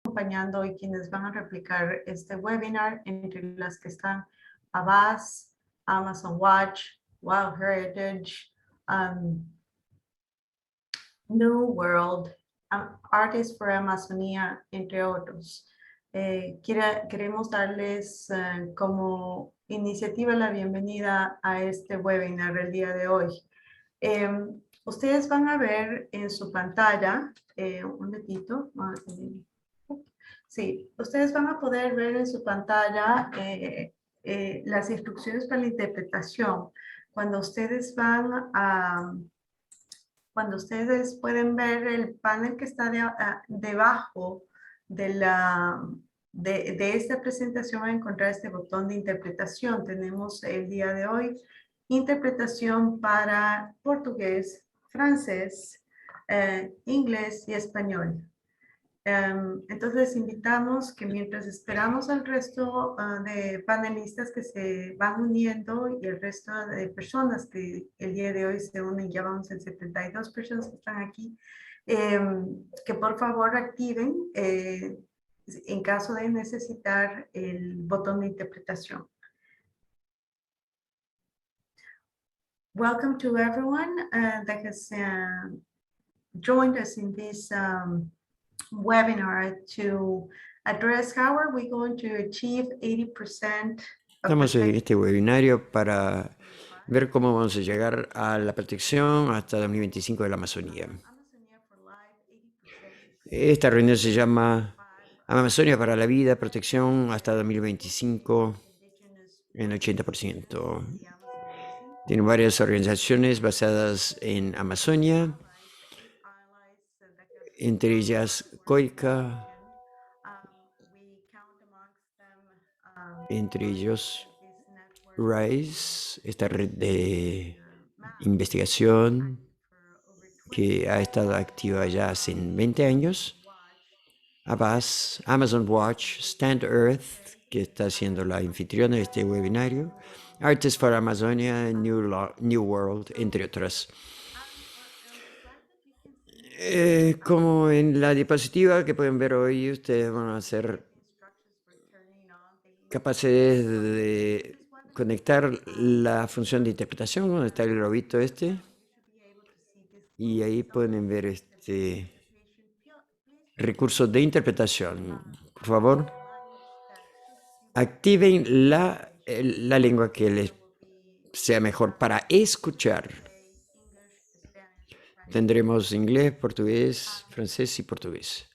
acompañando y quienes van a replicar este webinar, entre las que están Avast, Amazon Watch, Wild Heritage, New World, Artists for Amazonía, entre otros. Queremos darles como iniciativa la bienvenida a este webinar el día de hoy. Ustedes van a ver en su pantalla, un momentito, sí, ustedes van a poder ver en su pantalla las instrucciones para la interpretación. Cuando ustedes cuando ustedes pueden ver el panel que está debajo de esta presentación, van a encontrar este botón de interpretación. Tenemos el día de hoy interpretación para portugués, francés, inglés y español. Entonces invitamos que mientras esperamos al resto de panelistas que se van uniendo y el resto de personas que el día de hoy se unen, ya vamos en 72 personas que están aquí, que por favor activen en caso de necesitar el botón de interpretación. Welcome to everyone that has joined us in this webinar to address how are we going to achieve 80%. Estamos en este webinario para ver cómo vamos a llegar a la protección hasta 2025 de la Amazonía. Esta reunión se llama Amazonia para la Vida, protección hasta 2025 en 80%. Tiene varias organizaciones basadas en Amazonia, entre ellas COICA, entre ellos RISE, esta red de investigación que ha estado activa ya hace 20 años, Avast, Amazon Watch, Stand Earth, que está siendo la anfitriona de este webinario, Artists for Amazonia, New World, entre otras. Como en la diapositiva que pueden ver hoy, ustedes van a ser capaces de conectar la función de interpretación, donde está el globito este, y ahí pueden ver este recurso de interpretación. Por favor, activen la lengua que les sea mejor para escuchar. Tendremos inglés, portugués, francés y portugués.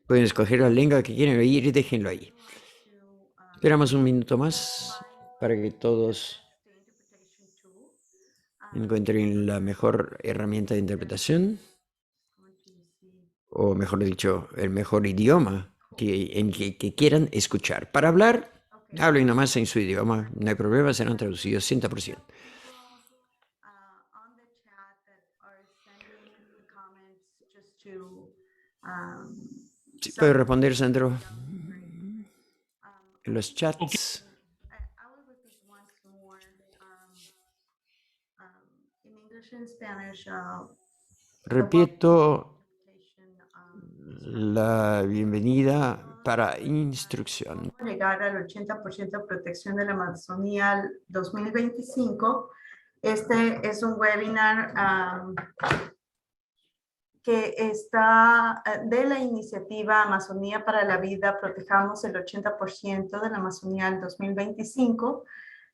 Pueden escoger la lengua que quieren oír y déjenlo ahí. Esperamos un minuto más para que todos encuentren la mejor herramienta de interpretación, o mejor dicho, el mejor idioma que quieran escuchar. Para hablar, hablen nomás en su idioma, no hay problema, serán traducidos 100%. Sí, puede responder, Sandro, en los chats. Repito la bienvenida para instrucción. Llegar al 80% de protección de la Amazonía al 2025. Este es un webinar que está de la iniciativa Amazonía para la Vida, protejamos el 80% de la Amazonía al 2025.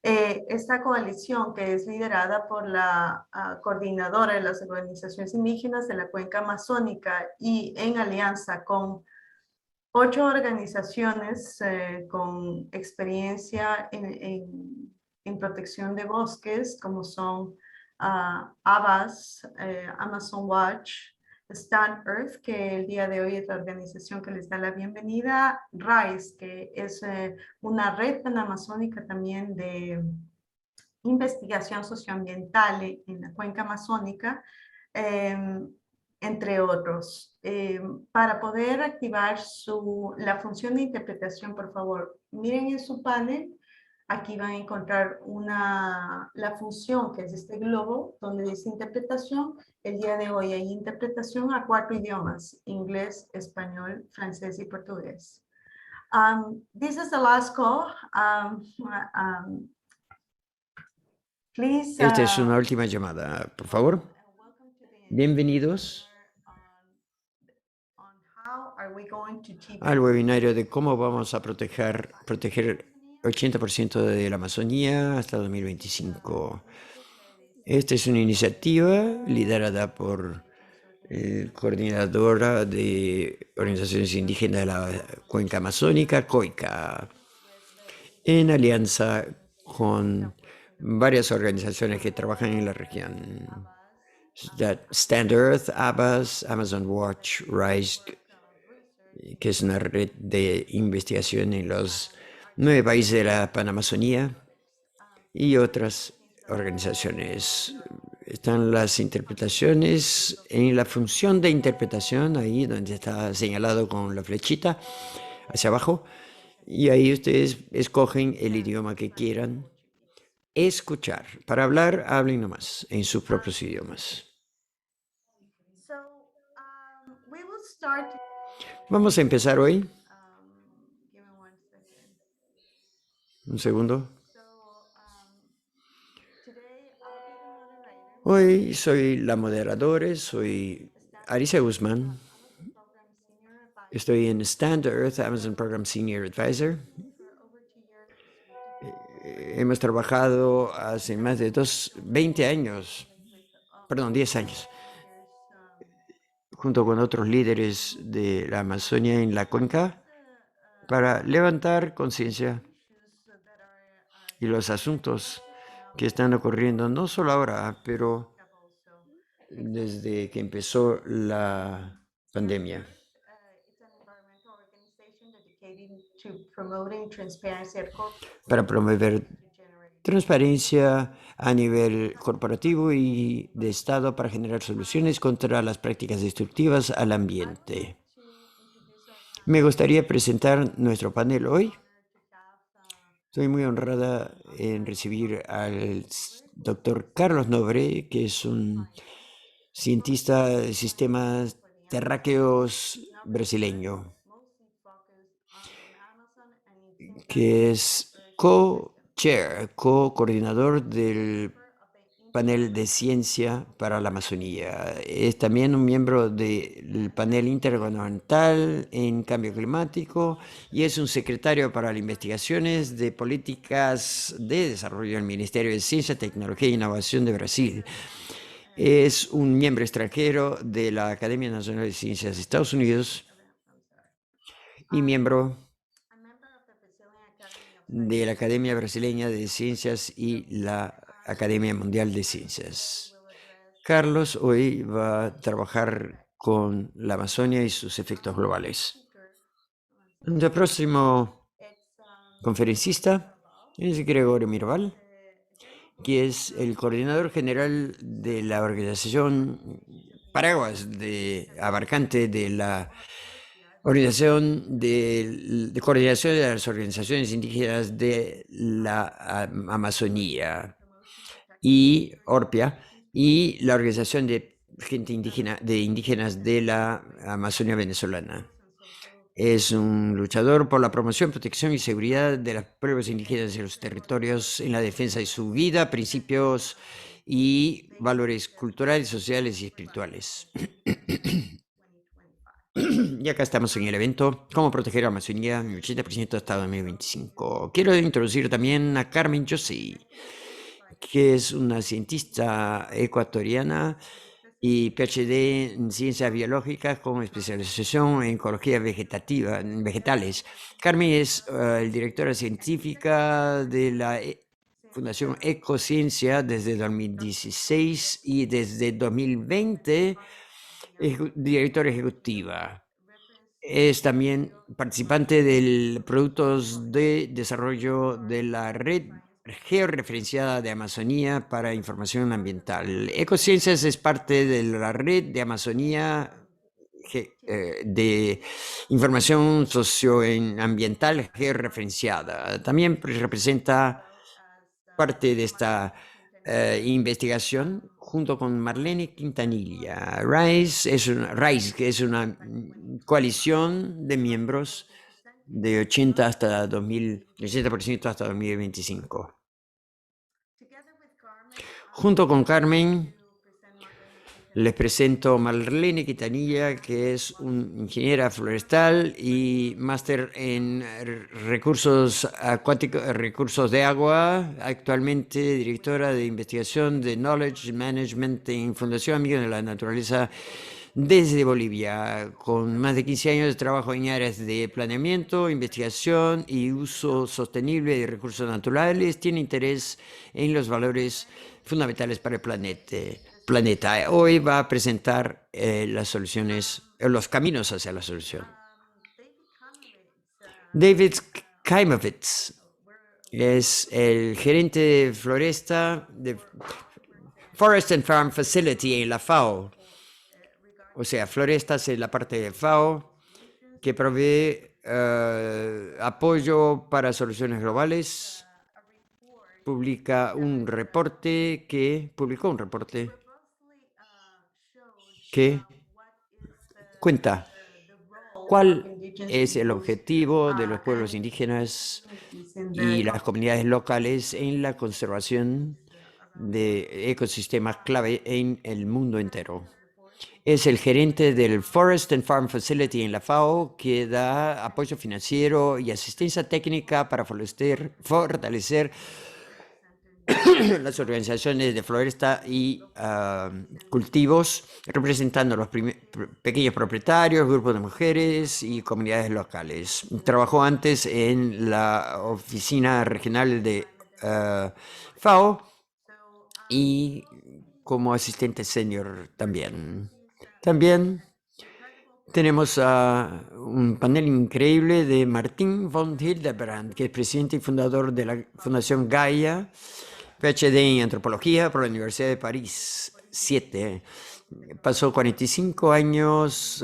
Esta coalición, que es liderada por la coordinadora de las organizaciones indígenas de la cuenca amazónica y en alianza con 8 organizaciones con experiencia en protección de bosques, como son Avast, Amazon Watch, Stand Earth, que el día de hoy es la organización que les da la bienvenida, RISE, que es una red panamazónica también de investigación socioambiental en la cuenca amazónica, entre otros. Para poder activar la función de interpretación, por favor, miren en su panel, Aquí van a encontrar la función que es este globo, donde dice interpretación. El día de hoy hay interpretación a 4 idiomas: inglés, español, francés y portugués. This is the last call. Please, Esta es una última llamada, por favor. Bienvenidos al webinario de cómo vamos a proteger 80% de la Amazonía hasta 2025. Esta es una iniciativa liderada por el coordinadora de organizaciones indígenas de la Cuenca Amazónica, COICA, en alianza con varias organizaciones que trabajan en la región. Stand Earth, ABAS, Amazon Watch, RISE, que es una red de investigación en los 9 países de la Panamazonía, y otras organizaciones. Están las interpretaciones en la función de interpretación, ahí donde está señalado con la flechita hacia abajo, y ahí ustedes escogen el idioma que quieran escuchar. Para hablar, hablen nomás en sus propios idiomas. Vamos a empezar hoy. Un segundo. Hoy soy la moderadora, soy Alicia Guzmán. Estoy en Stand Earth, Amazon Program Senior Advisor. Hemos trabajado hace más de 10 años, junto con otros líderes de la Amazonia en la cuenca, para levantar conciencia y los asuntos que están ocurriendo, no solo ahora, pero desde que empezó la pandemia. Para promover transparencia a nivel corporativo y de Estado para generar soluciones contra las prácticas destructivas al ambiente. Me gustaría presentar nuestro panel hoy. Estoy muy honrada en recibir al doctor Carlos Nobre, que es un cientista de sistemas terráqueos brasileño, que es co-coordinador del panel de ciencia para la Amazonía. Es también un miembro del panel intergubernamental en cambio climático y es un secretario para las investigaciones de políticas de desarrollo del Ministerio de Ciencia, Tecnología e Innovación de Brasil. Es un miembro extranjero de la Academia Nacional de Ciencias de Estados Unidos y miembro de la Academia Brasileña de Ciencias y la Academia Mundial de Ciencias. Carlos hoy va a trabajar con la Amazonia y sus efectos globales. El próximo conferencista es Gregorio Mirabal, que es el coordinador general de la organización paraguas abarcante de la Organización de Coordinación de las Organizaciones Indígenas de la Amazonía y ORPIA, y la Organización de Gente Indígena de Indígenas de la Amazonia Venezolana. Es un luchador por la promoción, protección y seguridad de los pueblos indígenas y los territorios en la defensa de su vida, principios y valores culturales, sociales y espirituales. Y acá estamos en el evento Cómo proteger a la Amazonía en el 80% hasta 2025. Quiero introducir también a Carmen José, que es una cientista ecuatoriana y PhD en ciencias biológicas con especialización en ecología vegetativa, en vegetales. Carmen es directora científica de la Fundación Ecociencia desde 2016 y desde 2020 directora ejecutiva. Es también participante de productos de desarrollo de la red georreferenciada de Amazonía para información ambiental. Ecociencias es parte de la red de Amazonía de información socioambiental georreferenciada. También representa parte de esta investigación junto con Marlene Quintanilla. RISE, que es una coalición de miembros de 80% hasta 2025. Junto con Carmen, les presento Marlene Quintanilla, que es una ingeniera forestal y máster en recursos acuáticos, recursos de agua, actualmente directora de investigación de Knowledge Management en Fundación Amigos de la Naturaleza desde Bolivia, con más de 15 años de trabajo en áreas de planeamiento, investigación y uso sostenible de recursos naturales. Tiene interés en los valores fundamentales para el planeta. Hoy va a presentar las soluciones, los caminos hacia la solución. David Kaimovitz es el gerente de Floresta de Forest and Farm Facility en la FAO. O sea, Florestas es la parte de FAO que provee apoyo para soluciones globales. Publicó un reporte que cuenta cuál es el objetivo de los pueblos indígenas y las comunidades locales en la conservación de ecosistemas clave en el mundo entero. Es el gerente del Forest and Farm Facility en la FAO, que da apoyo financiero y asistencia técnica para fortalecer las organizaciones de floresta y cultivos, representando a los pequeños propietarios, grupos de mujeres y comunidades locales. Trabajó antes en la oficina regional de FAO y como asistente senior también. También tenemos un panel increíble de Martín von Hildebrand, que es presidente y fundador de la Fundación Gaia, PhD en Antropología por la Universidad de París 7. Pasó 45 años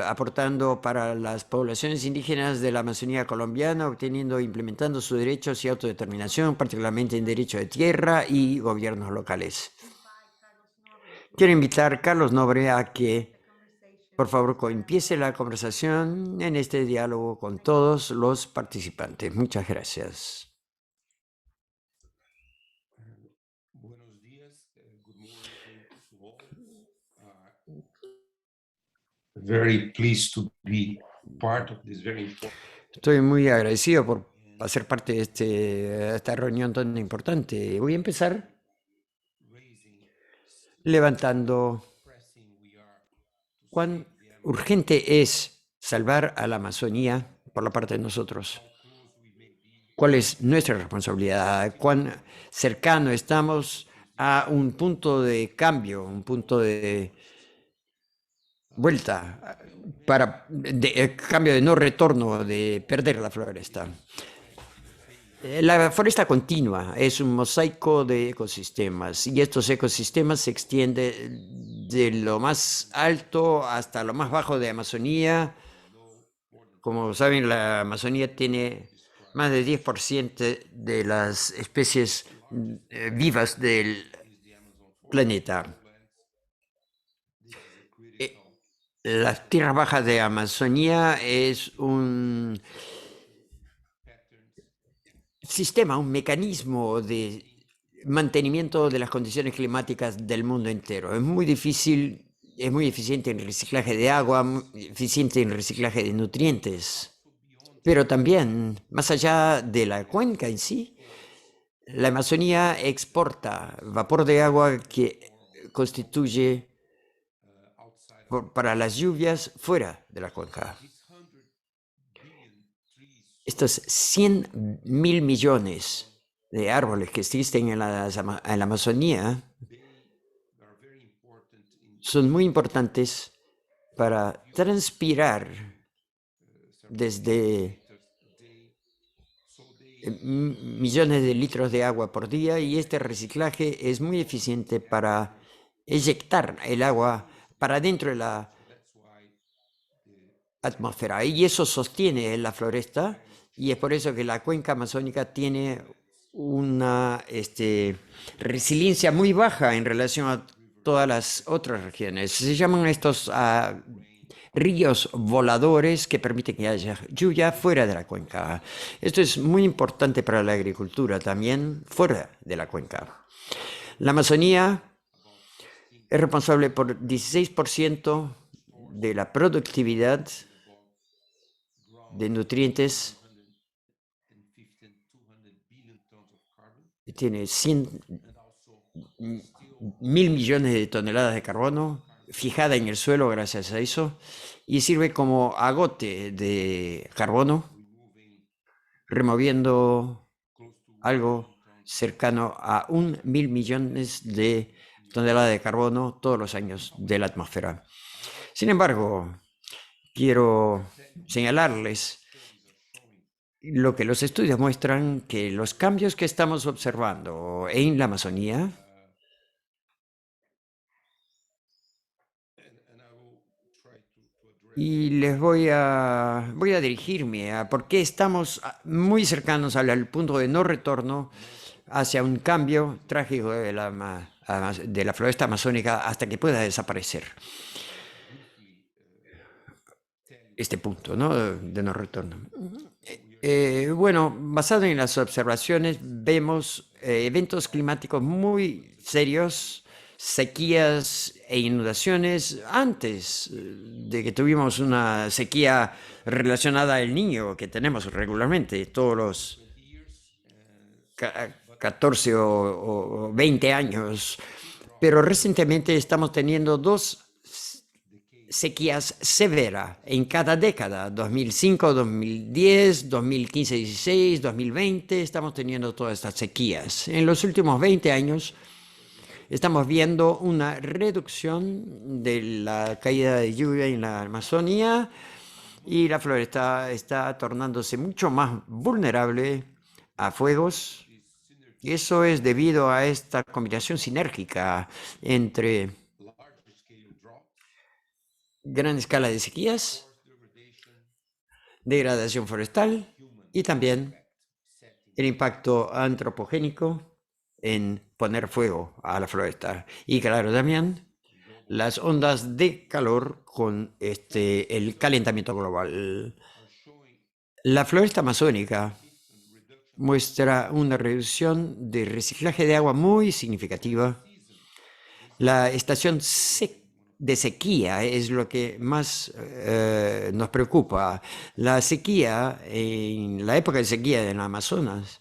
aportando para las poblaciones indígenas de la Amazonía colombiana, obteniendo e implementando sus derechos y autodeterminación, particularmente en derecho de tierra y gobiernos locales. Quiero invitar a Carlos Nobre a que, por favor, empiece la conversación en este diálogo con todos los participantes. Muchas gracias. Buenos días. Good morning to all. Very pleased to be part of this very important. Estoy muy agradecido por ser parte de esta reunión tan importante. Voy a empezar levantando cuán urgente es salvar a la Amazonía por la parte de nosotros. ¿Cuál es nuestra responsabilidad? ¿Cuán cercano estamos a un punto de cambio, un punto de vuelta, cambio de no retorno, de perder la floresta? La foresta continua es un mosaico de ecosistemas y estos ecosistemas se extienden de lo más alto hasta lo más bajo de Amazonía. Como saben, la Amazonía tiene más de 10% de las especies vivas del planeta. Las tierras bajas de Amazonía es un sistema, un mecanismo de mantenimiento de las condiciones climáticas del mundo entero. Es muy difícil, es muy eficiente en el reciclaje de agua, muy eficiente en el reciclaje de nutrientes. Pero también, más allá de la cuenca en sí, la Amazonía exporta vapor de agua que constituye para las lluvias fuera de la cuenca. Estos 100.000 millones de árboles que existen en la Amazonía son muy importantes para transpirar desde millones de litros de agua por día, y este reciclaje es muy eficiente para eyectar el agua para dentro de la atmósfera y eso sostiene la floresta y es por eso que la cuenca amazónica tiene una resiliencia muy baja en relación a todas las otras regiones. Se llaman estos ríos voladores que permiten que haya lluvia fuera de la cuenca. Esto es muy importante para la agricultura también fuera de la cuenca. La Amazonía es responsable por 16% de la productividad de nutrientes. Tiene 1.000 millones de toneladas de carbono fijada en el suelo gracias a eso y sirve como agote de carbono, removiendo algo cercano a 1.000 millones de toneladas de carbono todos los años de la atmósfera. Sin embargo, quiero señalarles lo que los estudios muestran, que los cambios que estamos observando en la Amazonía y les voy a dirigirme a por qué estamos muy cercanos al punto de no retorno hacia un cambio trágico de la floresta amazónica hasta que pueda desaparecer. Este punto, ¿no?, de no retorno. Bueno, basado en las observaciones, vemos eventos climáticos muy serios, sequías e inundaciones antes de que tuvimos una sequía relacionada al Niño que tenemos regularmente todos los 14 o 20 años. Pero recientemente estamos teniendo dos sequías severas en cada década, 2005, 2010, 2015, 16, 2020, estamos teniendo todas estas sequías. En los últimos 20 años estamos viendo una reducción de la caída de lluvia en la Amazonía y la floresta está tornándose mucho más vulnerable a fuegos. Y eso es debido a esta combinación sinérgica entre gran escala de sequías, degradación forestal y también el impacto antropogénico en poner fuego a la floresta. Y claro, también las ondas de calor con el calentamiento global. La floresta amazónica muestra una reducción de reciclaje de agua muy significativa. La estación de sequía es lo que más nos preocupa. La sequía, en la época de sequía en el Amazonas,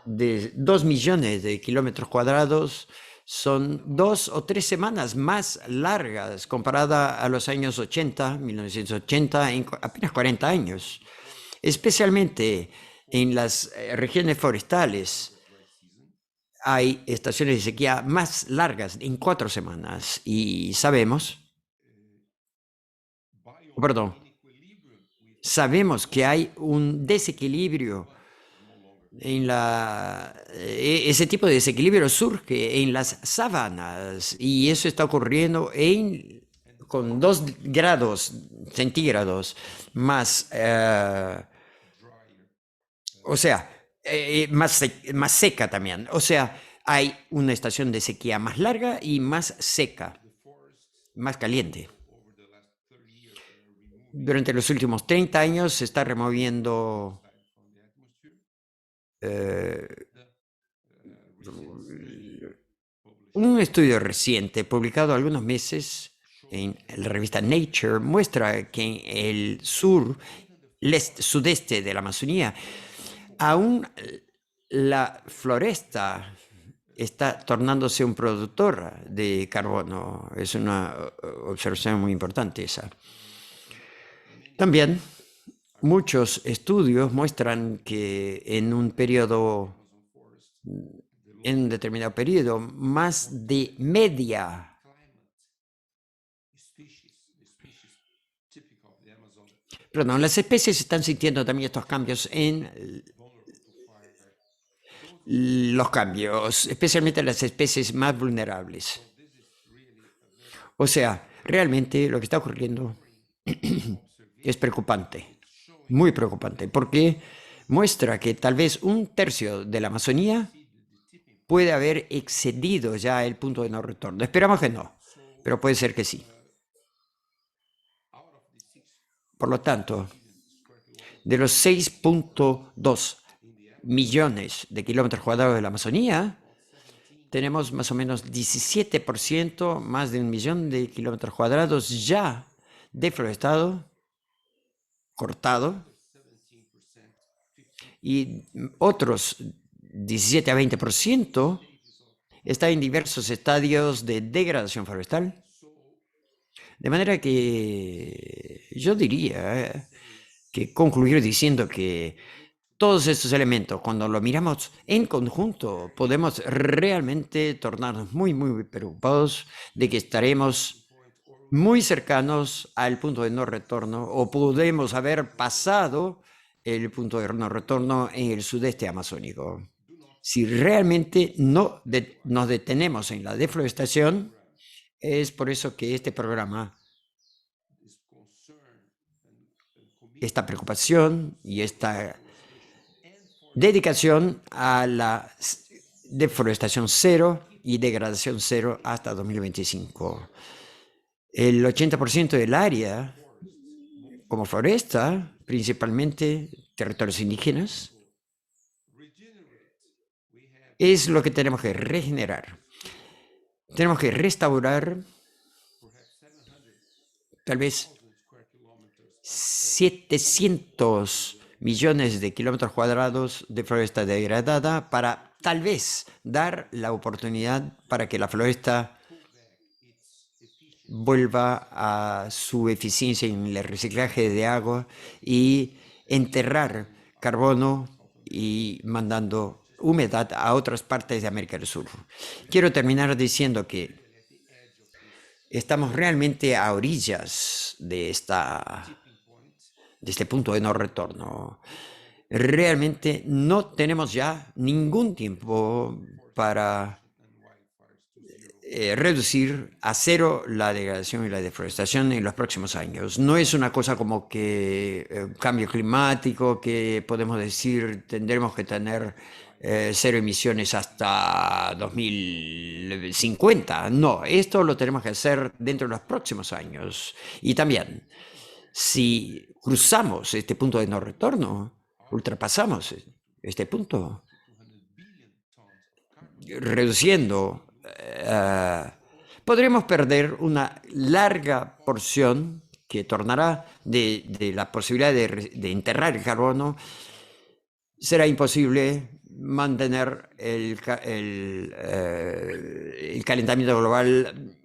de 2 millones de kilómetros cuadrados, son 2 o 3 semanas más largas comparada a los años 80, 1980, en apenas 40 años. Especialmente en las regiones forestales, hay estaciones de sequía más largas, en 4 semanas, y sabemos que hay un desequilibrio en ese tipo de desequilibrio surge en las sabanas, y eso está ocurriendo con 2 grados centígrados más, más seca también. O sea, hay una estación de sequía más larga y más seca, más caliente. Durante los últimos 30 años se está removiendo un estudio reciente publicado algunos meses en la revista Nature muestra que en el sudeste de la Amazonía aún la floresta está tornándose un productor de carbono. Es una observación muy importante esa. También muchos estudios muestran que en un determinado periodo, más de media las especies están sintiendo también estos cambios especialmente las especies más vulnerables. O sea, realmente lo que está ocurriendo es preocupante, muy preocupante, porque muestra que tal vez un tercio de la Amazonía puede haber excedido ya el punto de no retorno. Esperamos que no, pero puede ser que sí. Por lo tanto, de los 6.2 millones de kilómetros cuadrados de la Amazonía, tenemos más o menos 17%, más de 1 millón de kilómetros cuadrados ya deforestado, cortado, y otros 17 a 20% está en diversos estadios de degradación forestal. De manera que yo diría que concluir diciendo que todos estos elementos, cuando lo miramos en conjunto, podemos realmente tornarnos muy, muy preocupados de que estaremos muy cercanos al punto de no retorno o podemos haber pasado el punto de no retorno en el sudeste amazónico. Si realmente no nos detenemos en la deforestación, es por eso que este programa, esta preocupación y esta dedicación a la deforestación cero y degradación cero hasta 2025. El 80% del área como floresta, principalmente territorios indígenas, es lo que tenemos que regenerar. Tenemos que restaurar tal vez 700 millones de kilómetros cuadrados de floresta degradada para tal vez dar la oportunidad para que la floresta vuelva a su eficiencia en el reciclaje de agua y enterrar carbono y mandando humedad a otras partes de América del Sur. Quiero terminar diciendo que estamos realmente a orillas de este punto de no retorno. Realmente no tenemos ya ningún tiempo para reducir a cero la degradación y la deforestación en los próximos años. No es una cosa como que cambio climático, que podemos decir tendremos que tener cero emisiones hasta 2050. No, esto lo tenemos que hacer dentro de los próximos años. Y también, si cruzamos este punto de no retorno, ultrapasamos este punto, reduciendo, podremos perder una larga porción que tornará de la posibilidad de enterrar el carbono. Será imposible mantener el calentamiento global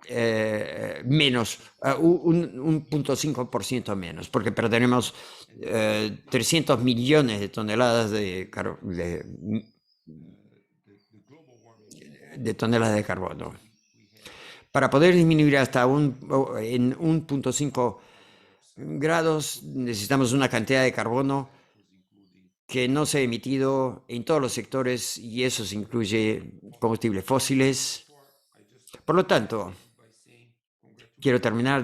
menos, un 0.5% menos, porque perderemos 300 millones de toneladas de toneladas de carbono. Para poder disminuir hasta en 1.5 grados necesitamos una cantidad de carbono que no se ha emitido en todos los sectores y eso se incluye combustibles fósiles. Por lo tanto, quiero terminar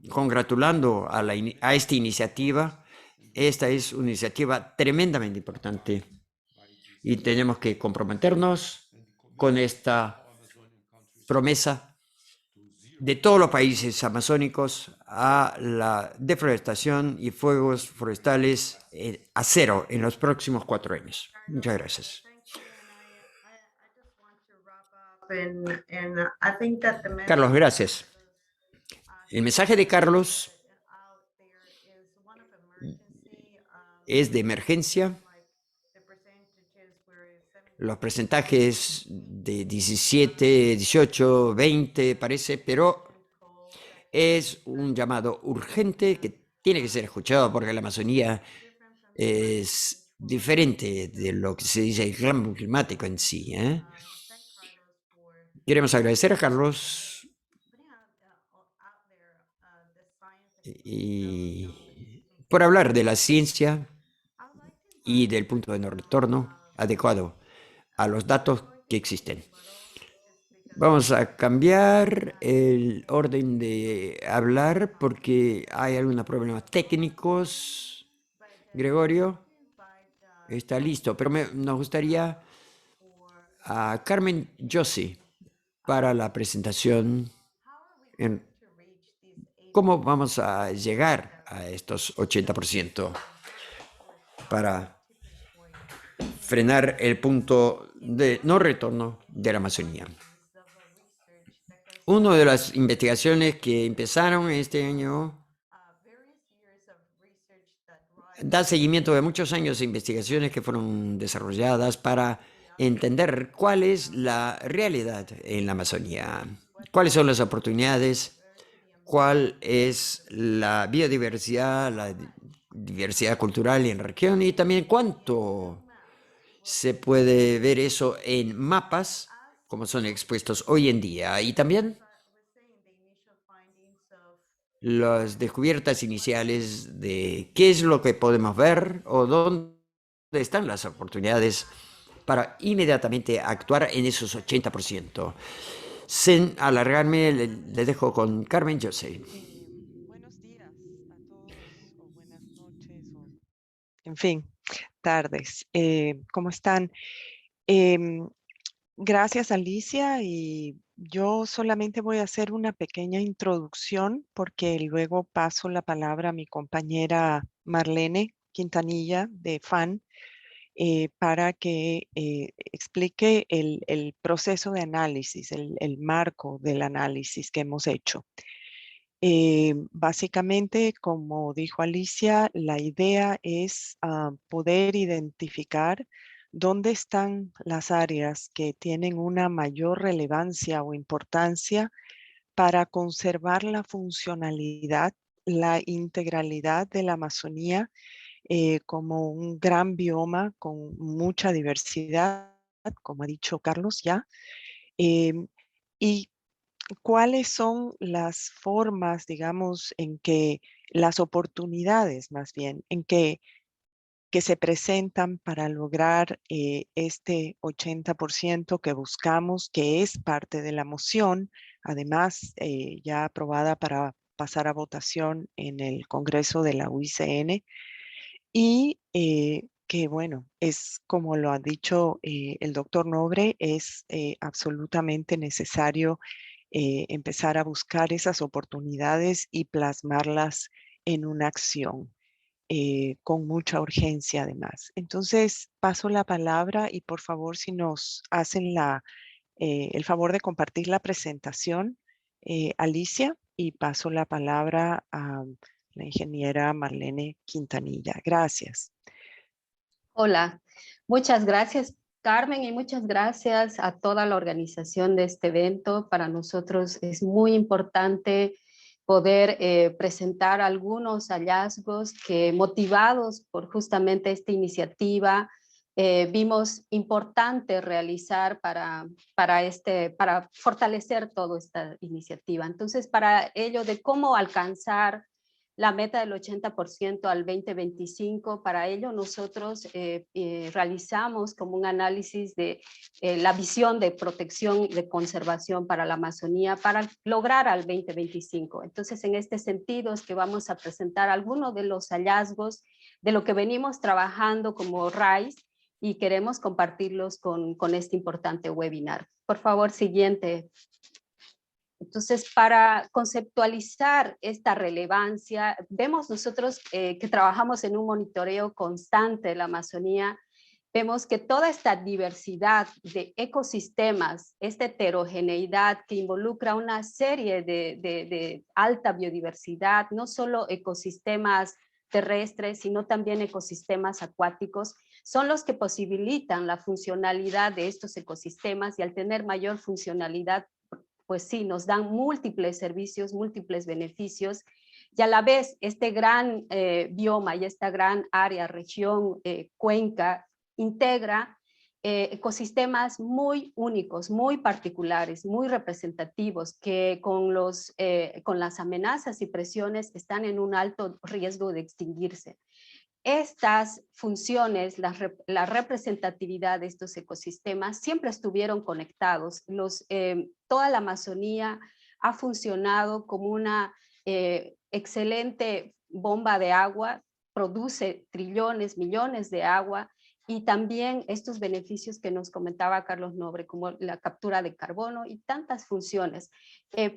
congratulando a esta iniciativa. Esta es una iniciativa tremendamente importante y tenemos que comprometernos con esta promesa de todos los países amazónicos a la deforestación y fuegos forestales a cero en los próximos 4 años. Muchas gracias. Carlos, gracias. El mensaje de Carlos es de emergencia. Los porcentajes de 17, 18, 20 parece, pero es un llamado urgente que tiene que ser escuchado porque la Amazonía es diferente de lo que se dice el cambio climático en sí. Queremos agradecer a Carlos por hablar de la ciencia y del punto de no retorno adecuado a los datos que existen. Vamos a cambiar el orden de hablar porque hay algunos problemas técnicos. Gregorio está listo, pero nos gustaría a Carmen Josi para la presentación en cómo vamos a llegar a estos 80% para frenar el punto de no retorno de la Amazonía. Una de las investigaciones que empezaron este año da seguimiento de muchos años de investigaciones que fueron desarrolladas para entender cuál es la realidad en la Amazonía, cuáles son las oportunidades, cuál es la biodiversidad, la diversidad cultural en la región y también cuánto se puede ver eso en mapas como son expuestos hoy en día y también las descubiertas iniciales de qué es lo que podemos ver o dónde están las oportunidades para inmediatamente actuar en esos 80%. Sin alargarme, le dejo con Carmen José. Buenos días a todos, o buenas noches, o en fin, tardes. ¿Cómo están? Em, Gracias, Alicia. Y yo solamente voy a hacer una pequeña introducción porque luego paso la palabra a mi compañera Marlene Quintanilla de FAN para que explique el proceso de análisis, el marco del análisis que hemos hecho. Básicamente, como dijo Alicia, la idea es poder identificar dónde están las áreas que tienen una mayor relevancia o importancia para conservar la funcionalidad, la integralidad de la Amazonía como un gran bioma con mucha diversidad, como ha dicho Carlos ya, em, y cuáles son las formas, digamos, en que las oportunidades más bien, en que se presentan para lograr este 80% que buscamos, que es parte de la moción, además ya aprobada para pasar a votación en el Congreso de la UICN, y que bueno, es como lo ha dicho el doctor Nobre, es absolutamente necesario empezar a buscar esas oportunidades y plasmarlas en una acción con mucha urgencia además. Entonces, paso la palabra y por favor, si nos hacen el favor de compartir la presentación, Alicia, y paso la palabra a la ingeniera Marlene Quintanilla. Gracias. Hola, muchas gracias, Carmen, y muchas gracias a toda la organización de este evento. Para nosotros es muy importante poder presentar algunos hallazgos que, motivados por justamente esta iniciativa, vimos importante realizar para fortalecer toda esta iniciativa. Entonces, para ello de cómo alcanzar la meta del 80% al 2025. Para ello nosotros realizamos como un análisis de la visión de protección y de conservación para la Amazonía para lograr al 2025. Entonces, en este sentido es que vamos a presentar algunos de los hallazgos de lo que venimos trabajando como RAIS y queremos compartirlos con este importante webinar. Por favor, siguiente. Entonces, para conceptualizar esta relevancia, vemos nosotros que trabajamos en un monitoreo constante de la Amazonía, vemos que toda esta diversidad de ecosistemas, esta heterogeneidad que involucra una serie de alta biodiversidad, no solo ecosistemas terrestres, sino también ecosistemas acuáticos, son los que posibilitan la funcionalidad de estos ecosistemas y al tener mayor funcionalidad, pues sí, nos dan múltiples servicios, múltiples beneficios, y a la vez este gran bioma y esta gran área, región, cuenca, integra ecosistemas muy únicos, muy particulares, muy representativos, que con las amenazas y presiones están en un alto riesgo de extinguirse. estas funciones, la representatividad de estos ecosistemas siempre estuvieron conectados. Toda la Amazonía ha funcionado como una excelente bomba de agua, produce trillones, millones de agua, y también estos beneficios que nos comentaba Carlos Nobre, como la captura de carbono y tantas funciones.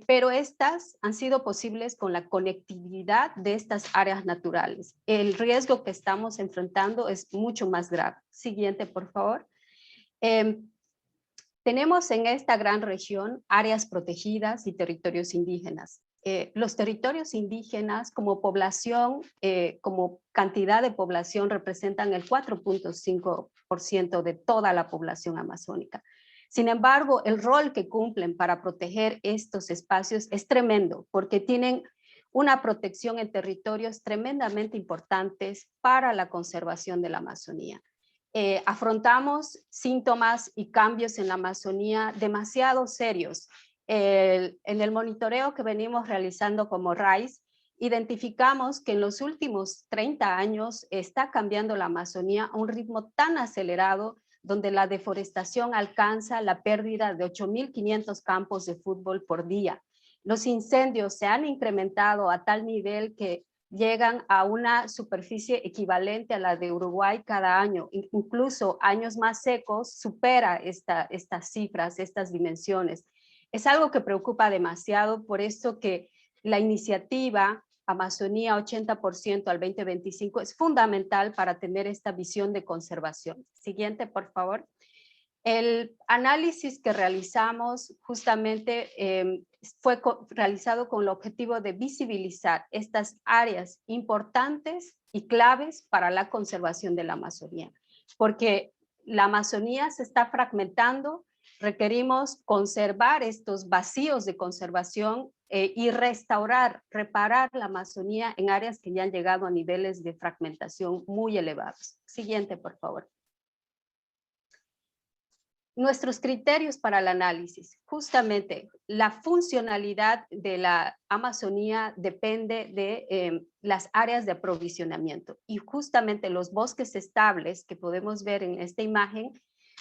Pero estas han sido posibles con la conectividad de estas áreas naturales. El riesgo que estamos enfrentando es mucho más grave. Siguiente, por favor. Tenemos en esta gran región áreas protegidas y territorios indígenas. Los territorios indígenas como población, como cantidad de población, representan el 4.5% de toda la población amazónica. Sin embargo, el rol que cumplen para proteger estos espacios es tremendo, porque tienen una protección en territorios tremendamente importantes para la conservación de la Amazonía. Afrontamos síntomas y cambios en la Amazonía demasiado serios. En el monitoreo que venimos realizando como RAIS, identificamos que en los últimos 30 años está cambiando la Amazonía a un ritmo tan acelerado, donde la deforestación alcanza la pérdida de 8.500 campos de fútbol por día. Los incendios se han incrementado a tal nivel que llegan a una superficie equivalente a la de Uruguay cada año. Incluso años más secos supera estas cifras, estas dimensiones. Es algo que preocupa demasiado, por eso que la iniciativa Amazonía 80% al 2025 es fundamental para tener esta visión de conservación. Siguiente, por favor. El análisis que realizamos justamente fue realizado con el objetivo de visibilizar estas áreas importantes y claves para la conservación de la Amazonía, porque la Amazonía se está fragmentando, requerimos conservar estos vacíos de conservación y restaurar, reparar la Amazonía en áreas que ya han llegado a niveles de fragmentación muy elevados. Siguiente, por favor. Nuestros criterios para el análisis. Justamente la funcionalidad de la Amazonía depende de las áreas de aprovisionamiento, y justamente los bosques estables que podemos ver en esta imagen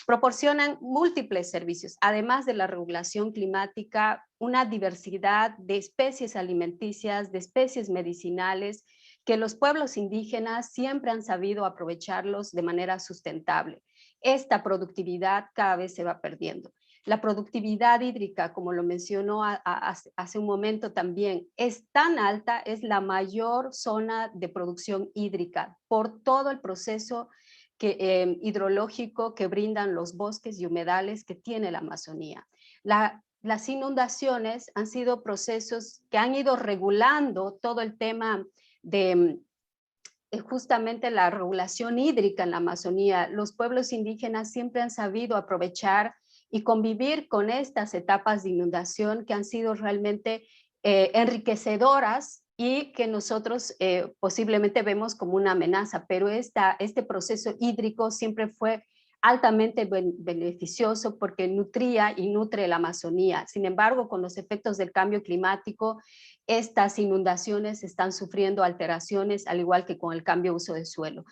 proporcionan múltiples servicios, además de la regulación climática, una diversidad de especies alimenticias, de especies medicinales, que los pueblos indígenas siempre han sabido aprovecharlos de manera sustentable. Esta productividad cada vez se va perdiendo. La productividad hídrica, como lo mencionó hace un momento también, es tan alta, es la mayor zona de producción hídrica por todo el proceso hidrológico que brindan los bosques y humedales que tiene la Amazonía. Las inundaciones han sido procesos que han ido regulando todo el tema de justamente la regulación hídrica en la Amazonía. Los pueblos indígenas siempre han sabido aprovechar y convivir con estas etapas de inundación que han sido realmente enriquecedoras y que nosotros posiblemente vemos como una amenaza, pero este proceso hídrico siempre fue altamente beneficioso porque nutría y nutre la Amazonía. Sin embargo, con los efectos del cambio climático, estas inundaciones están sufriendo alteraciones, al igual que con el cambio de uso de suelo.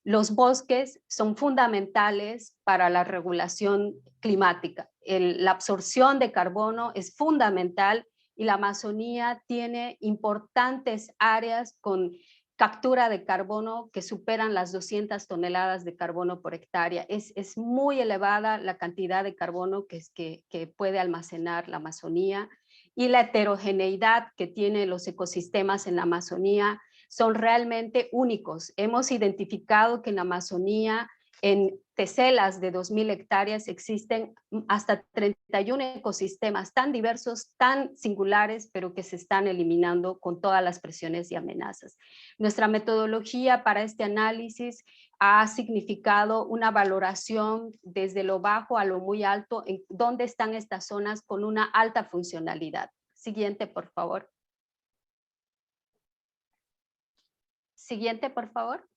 Los bosques son fundamentales para la regulación climática. La absorción de carbono es fundamental y la Amazonía tiene importantes áreas con captura de carbono que superan las 200 toneladas de carbono por hectárea. Es muy elevada la cantidad de carbono que puede almacenar la Amazonía, y la heterogeneidad que tienen los ecosistemas en la Amazonía son realmente únicos. Hemos identificado que en la Amazonía, en teselas de 2.000 hectáreas, existen hasta 31 ecosistemas tan diversos, tan singulares, pero que se están eliminando con todas las presiones y amenazas. Nuestra metodología para este análisis ha significado una valoración desde lo bajo a lo muy alto en dónde están estas zonas con una alta funcionalidad. Siguiente, por favor. Siguiente, por favor.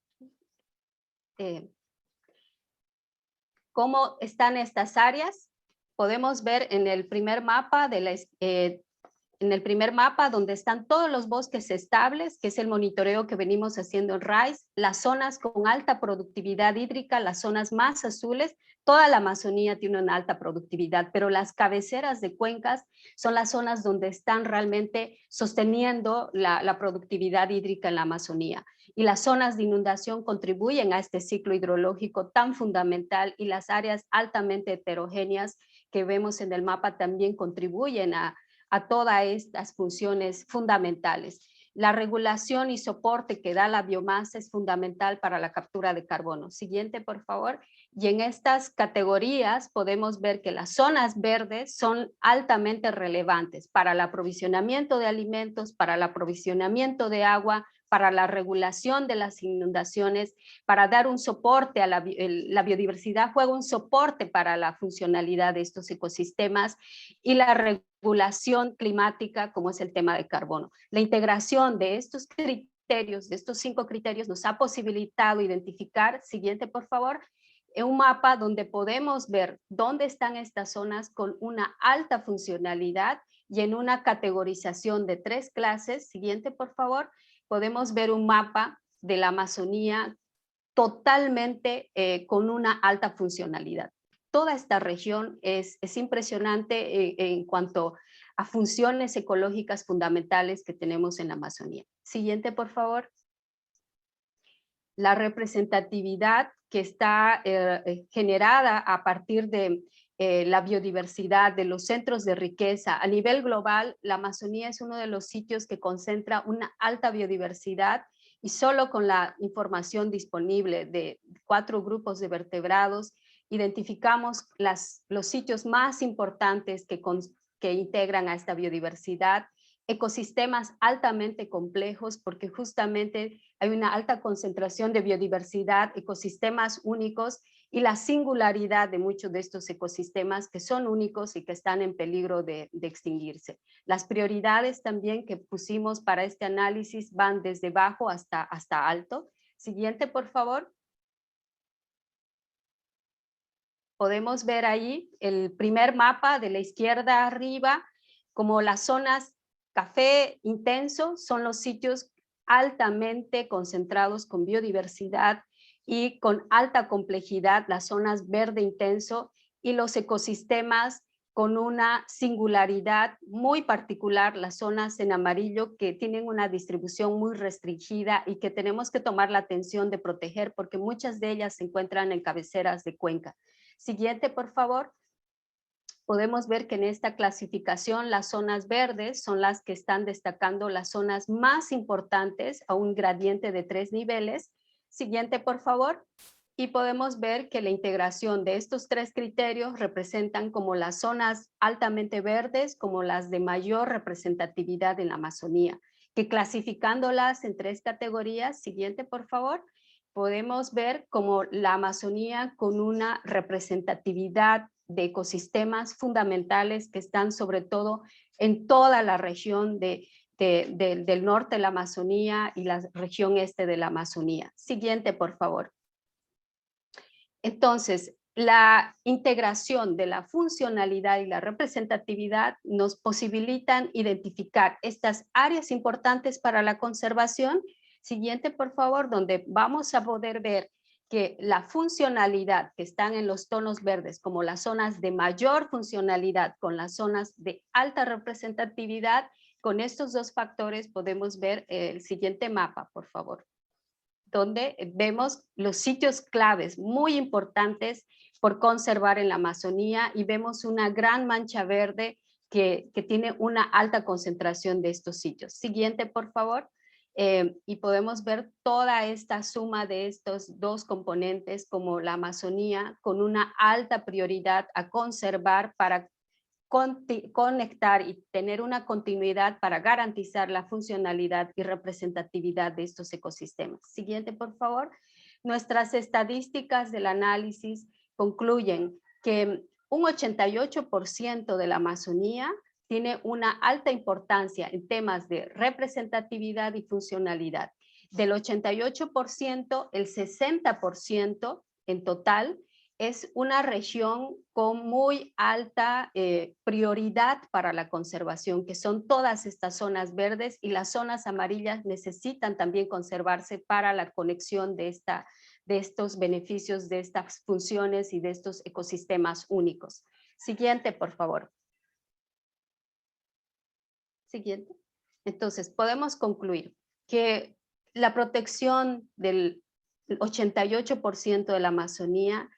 ¿Cómo están estas áreas? Podemos ver en el primer mapa en el primer mapa donde están todos los bosques estables, que es el monitoreo que venimos haciendo en RISE, las zonas con alta productividad hídrica, las zonas más azules. Toda la Amazonía tiene una alta productividad, pero las cabeceras de cuencas son las zonas donde están realmente sosteniendo la productividad hídrica en la Amazonía. Y las zonas de inundación contribuyen a este ciclo hidrológico tan fundamental, y las áreas altamente heterogéneas que vemos en el mapa también contribuyen a todas estas funciones fundamentales. La regulación y soporte que da la biomasa es fundamental para la captura de carbono. Siguiente, por favor. Y en estas categorías podemos ver que las zonas verdes son altamente relevantes para el aprovisionamiento de alimentos, para el aprovisionamiento de agua, para la regulación de las inundaciones, para dar un soporte a la biodiversidad, juega un soporte para la funcionalidad de estos ecosistemas, y la regulación climática, como es el tema de carbono. La integración de estos criterios, de estos 5 criterios, nos ha posibilitado identificar, siguiente por favor, un mapa donde podemos ver dónde están estas zonas con una alta funcionalidad y en una categorización de 3 clases. Siguiente por favor. Podemos ver un mapa de la Amazonía totalmente con una alta funcionalidad. Toda esta región es impresionante en cuanto a funciones ecológicas fundamentales que tenemos en la Amazonía. Siguiente, por favor. La representatividad que está generada a partir de la biodiversidad, de los centros de riqueza. A nivel global, la Amazonía es uno de los sitios que concentra una alta biodiversidad, y solo con la información disponible de 4 grupos de vertebrados identificamos los sitios más importantes que integran a esta biodiversidad. Ecosistemas altamente complejos, porque justamente hay una alta concentración de biodiversidad, ecosistemas únicos, y la singularidad de muchos de estos ecosistemas que son únicos y que están en peligro de extinguirse. Las prioridades también que pusimos para este análisis van desde bajo hasta alto. Siguiente, por favor. Podemos ver ahí el primer mapa de la izquierda arriba, como las zonas café intenso son los sitios altamente concentrados con biodiversidad y con alta complejidad, las zonas verde intenso, y los ecosistemas con una singularidad muy particular, las zonas en amarillo, que tienen una distribución muy restringida y que tenemos que tomar la atención de proteger, porque muchas de ellas se encuentran en cabeceras de cuenca. Siguiente, por favor. Podemos ver que en esta clasificación las zonas verdes son las que están destacando las zonas más importantes a un gradiente de 3 niveles. Siguiente, por favor. Y podemos ver que la integración de estos 3 criterios representan como las zonas altamente verdes, como las de mayor representatividad en la Amazonía, que clasificándolas en 3 categorías, siguiente por favor, podemos ver como la Amazonía con una representatividad de ecosistemas fundamentales que están sobre todo en toda la región del norte de la Amazonía y la región este de la Amazonía. Siguiente, por favor. Entonces, la integración de la funcionalidad y la representatividad nos posibilitan identificar estas áreas importantes para la conservación. Siguiente, por favor, donde vamos a poder ver que la funcionalidad que están en los tonos verdes, como las zonas de mayor funcionalidad con las zonas de alta representatividad, con estos 2 factores podemos ver el siguiente mapa, por favor, donde vemos los sitios claves muy importantes por conservar en la Amazonía, y vemos una gran mancha verde que tiene una alta concentración de estos sitios. Siguiente, por favor. Y podemos ver toda esta suma de estos 2 componentes, como la Amazonía con una alta prioridad a conservar para conectar y tener una continuidad para garantizar la funcionalidad y representatividad de estos ecosistemas. Siguiente, por favor. Nuestras estadísticas del análisis concluyen que un 88% de la Amazonía tiene una alta importancia en temas de representatividad y funcionalidad. Del 88%, el 60% en total es una región con muy alta prioridad para la conservación, que son todas estas zonas verdes, y las zonas amarillas necesitan también conservarse para la conexión de estos beneficios, de estas funciones y de estos ecosistemas únicos. Siguiente, por favor. Siguiente. Entonces, podemos concluir que la protección del 88% de la Amazonía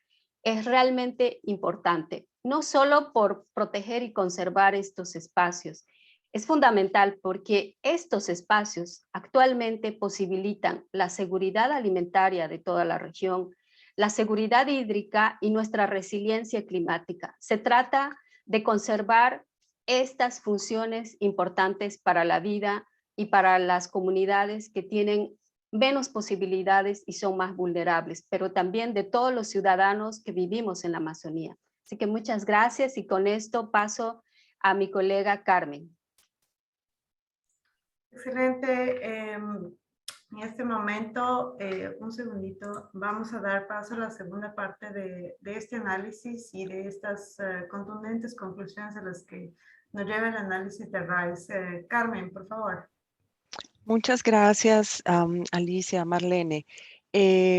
es realmente importante, no solo por proteger y conservar estos espacios. Es fundamental porque estos espacios actualmente posibilitan la seguridad alimentaria de toda la región, la seguridad hídrica y nuestra resiliencia climática. Se trata de conservar estas funciones importantes para la vida y para las comunidades que tienen menos posibilidades y son más vulnerables, pero también de todos los ciudadanos que vivimos en la Amazonía. Así que muchas gracias, y con esto paso a mi colega Carmen. Excelente. En este momento, un segundito, vamos a dar paso a la segunda parte de este análisis y de estas contundentes conclusiones a las que nos lleva el análisis de RISE. Carmen, por favor. Muchas gracias, Alicia, Marlene.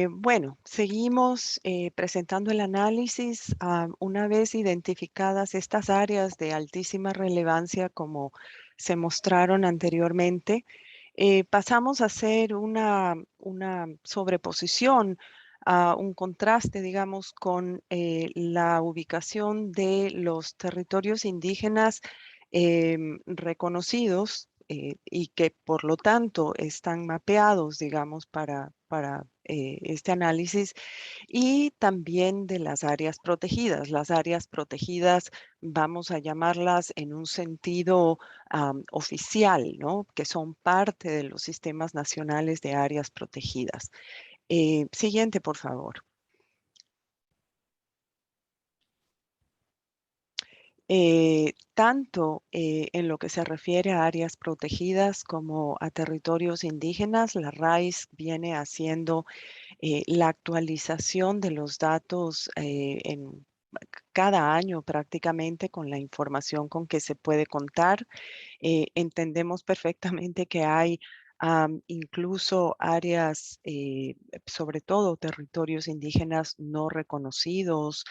Bueno, seguimos presentando el análisis. Una vez identificadas estas áreas de altísima relevancia, como se mostraron anteriormente, pasamos a hacer una sobreposición, un contraste, digamos, con la ubicación de los territorios indígenas reconocidos, y que por lo tanto están mapeados, digamos, para este análisis, y también de las áreas protegidas. Las áreas protegidas vamos a llamarlas en un sentido oficial, ¿no? Que son parte de los sistemas nacionales de áreas protegidas. Siguiente, por favor. Tanto en lo que se refiere a áreas protegidas como a territorios indígenas, la RISE viene haciendo la actualización de los datos en cada año prácticamente, con la información con que se puede contar. Entendemos perfectamente que hay incluso áreas, sobre todo territorios indígenas no reconocidos,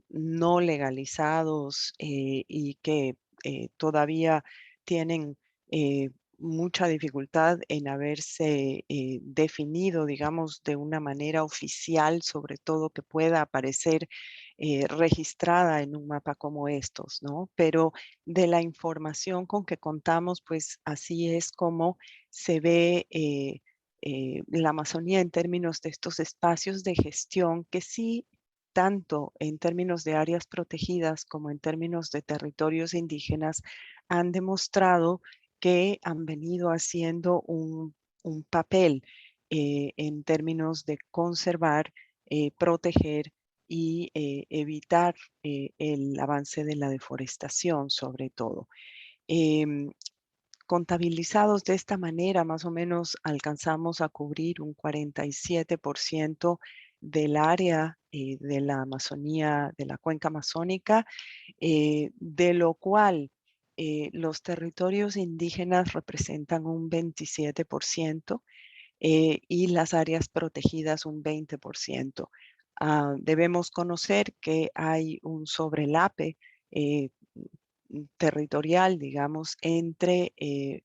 no legalizados, y que todavía tienen mucha dificultad en haberse definido, digamos, de una manera oficial, sobre todo que pueda aparecer registrada en un mapa como estos, ¿no? Pero de la información con que contamos, pues así es como se ve la Amazonía en términos de estos espacios de gestión que sí, tanto en términos de áreas protegidas como en términos de territorios indígenas, han demostrado que han venido haciendo un papel en términos de conservar, proteger y evitar el avance de la deforestación, sobre todo. Contabilizados de esta manera, más o menos alcanzamos a cubrir un 47% del área de la Amazonía, de la cuenca amazónica, de lo cual los territorios indígenas representan un 27%, y las áreas protegidas un 20%. Debemos conocer que hay un sobrelape territorial, digamos, entre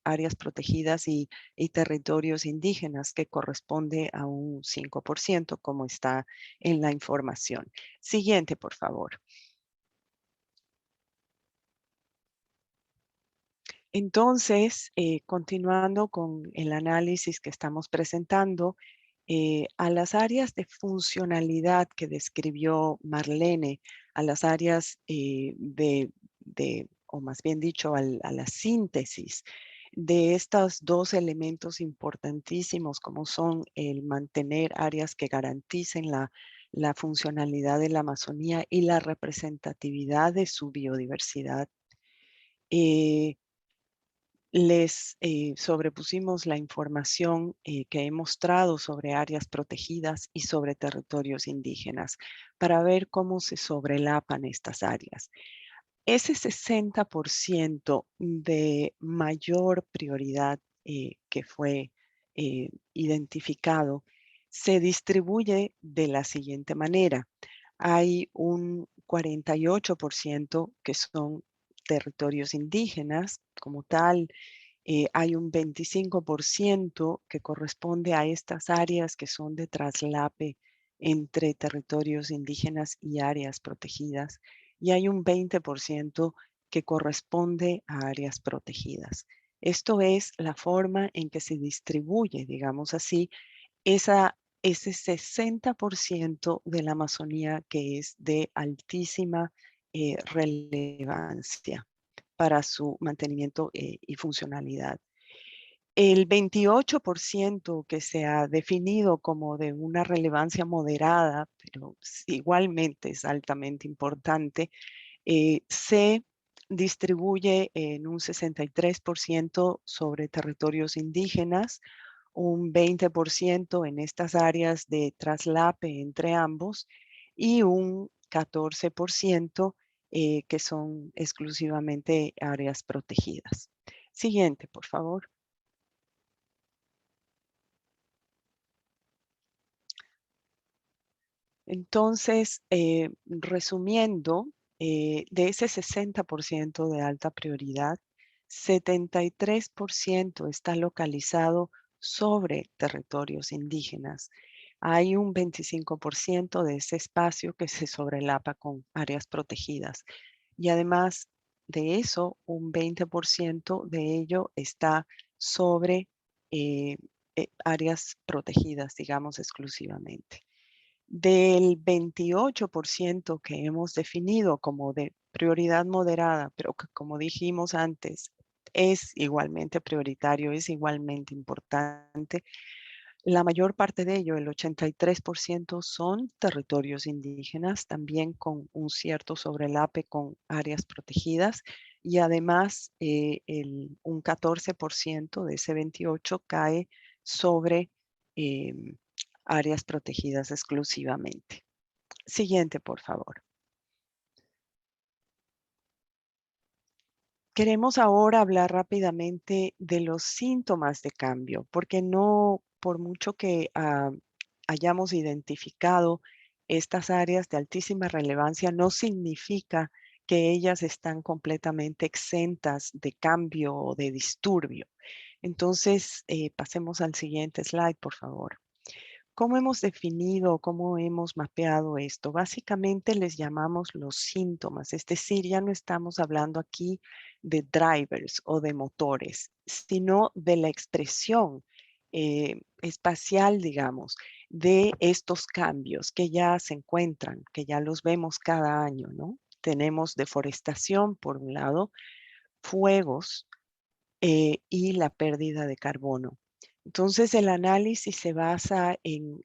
áreas protegidas y territorios indígenas, que corresponde a un 5%, como está en la información. Siguiente, por favor. Entonces, continuando con el análisis que estamos presentando, a las áreas de funcionalidad que describió Marlene, a las áreas o más bien dicho, a la síntesis de estos dos elementos importantísimos, como son el mantener áreas que garanticen la funcionalidad de la Amazonía y la representatividad de su biodiversidad. les sobrepusimos la información que he mostrado sobre áreas protegidas y sobre territorios indígenas para ver cómo se sobrelapan estas áreas. Ese 60% de mayor prioridad que fue identificado se distribuye de la siguiente manera. Hay un 48% que son territorios indígenas como tal. Hay un 25% que corresponde a estas áreas que son de traslape entre territorios indígenas y áreas protegidas. Y hay un 20% que corresponde a áreas protegidas. Esto es la forma en que se distribuye, digamos así, ese 60% de la Amazonía que es de altísima relevancia para su mantenimiento y funcionalidad. El 28% que se ha definido como de una relevancia moderada, pero igualmente es altamente importante, se distribuye en un 63% sobre territorios indígenas, un 20% en estas áreas de traslape entre ambos y un 14% que son exclusivamente áreas protegidas. Siguiente, por favor. Entonces, resumiendo, de ese 60% de alta prioridad, 73% está localizado sobre territorios indígenas. Hay un 25% de ese espacio que se sobrelapa con áreas protegidas. Y además de eso, un 20% de ello está sobre áreas protegidas, digamos, exclusivamente. Del 28% que hemos definido como de prioridad moderada, pero que como dijimos antes, es igualmente prioritario, es igualmente importante. La mayor parte de ello, el 83%, son territorios indígenas, también con un cierto sobrelape con áreas protegidas. Y además, un 14% de ese 28% cae sobre áreas protegidas exclusivamente. Siguiente, por favor. Queremos ahora hablar rápidamente de los síntomas de cambio, porque no, por mucho que hayamos identificado estas áreas de altísima relevancia, no significa que ellas están completamente exentas de cambio o de disturbio. Entonces, pasemos al siguiente slide, por favor. ¿Cómo hemos definido, cómo hemos mapeado esto? Básicamente les llamamos los síntomas, es decir, ya no estamos hablando aquí de drivers o de motores, sino de la expresión espacial, digamos, de estos cambios que ya se encuentran, que ya los vemos cada año, ¿no? Tenemos deforestación, por un lado, fuegos y la pérdida de carbono. Entonces, el análisis se basa en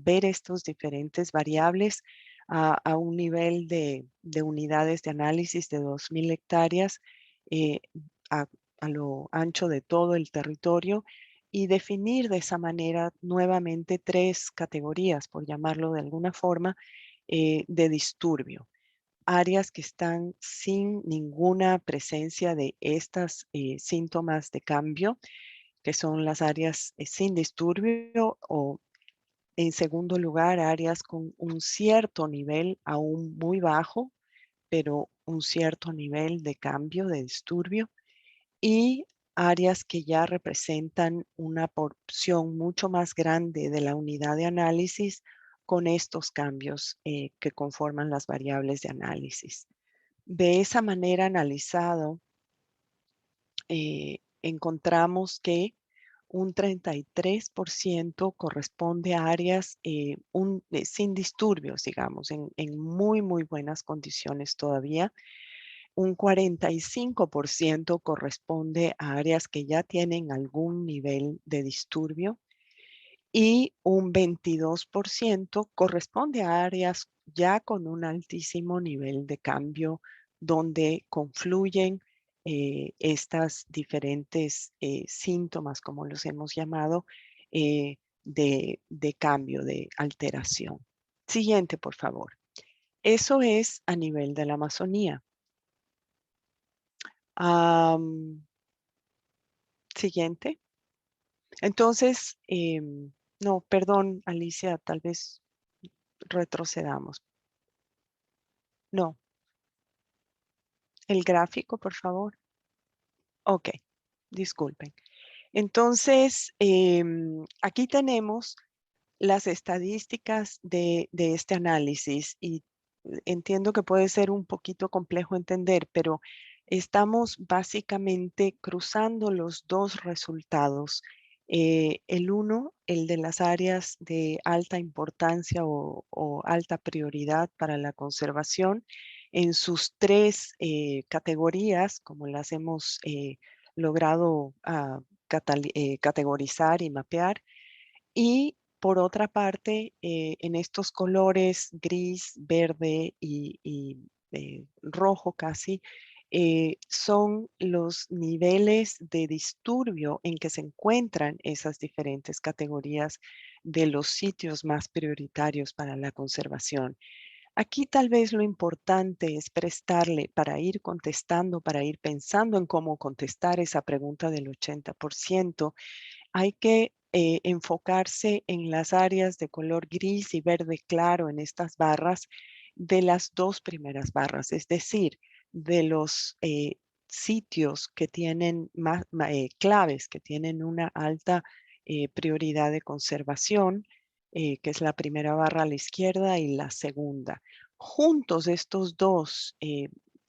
ver estos diferentes variables a un nivel de unidades de análisis de 2.000 hectáreas eh, a, a lo ancho de todo el territorio y definir de esa manera nuevamente 3 categorías, por llamarlo de alguna forma, de disturbio. Áreas que están sin ninguna presencia de estos síntomas de cambio, que son las áreas sin disturbio, o en segundo lugar, áreas con un cierto nivel aún muy bajo, pero un cierto nivel de cambio, de disturbio, y áreas que ya representan una porción mucho más grande de la unidad de análisis con estos cambios que conforman las variables de análisis. De esa manera analizado, encontramos que un 33% corresponde a áreas sin disturbios, digamos, en muy, muy buenas condiciones todavía. Un 45% corresponde a áreas que ya tienen algún nivel de disturbio y un 22% corresponde a áreas ya con un altísimo nivel de cambio donde confluyen estas diferentes síntomas, como los hemos llamado, de cambio, de alteración. Siguiente, por favor. Eso es a nivel de la Amazonía. Siguiente. Entonces, no, perdón, Alicia, tal vez retrocedamos. No. El gráfico, por favor. Ok, disculpen. Entonces, aquí tenemos las estadísticas de este análisis y entiendo que puede ser un poquito complejo entender, pero estamos básicamente cruzando los dos resultados. El uno, el de las áreas de alta importancia o alta prioridad para la conservación en sus tres categorías, como las hemos logrado categorizar y mapear. Y por otra parte, en estos colores gris, verde y rojo casi, son los niveles de disturbio en que se encuentran esas diferentes categorías de los sitios más prioritarios para la conservación. Aquí tal vez lo importante es prestarle, para ir contestando, para ir pensando en cómo contestar esa pregunta del 80%, hay que enfocarse en las áreas de color gris y verde claro en estas barras de las dos primeras barras, es decir, de los sitios que tienen claves, que tienen una alta prioridad de conservación, que es la primera barra a la izquierda y la segunda. Juntos estos dos,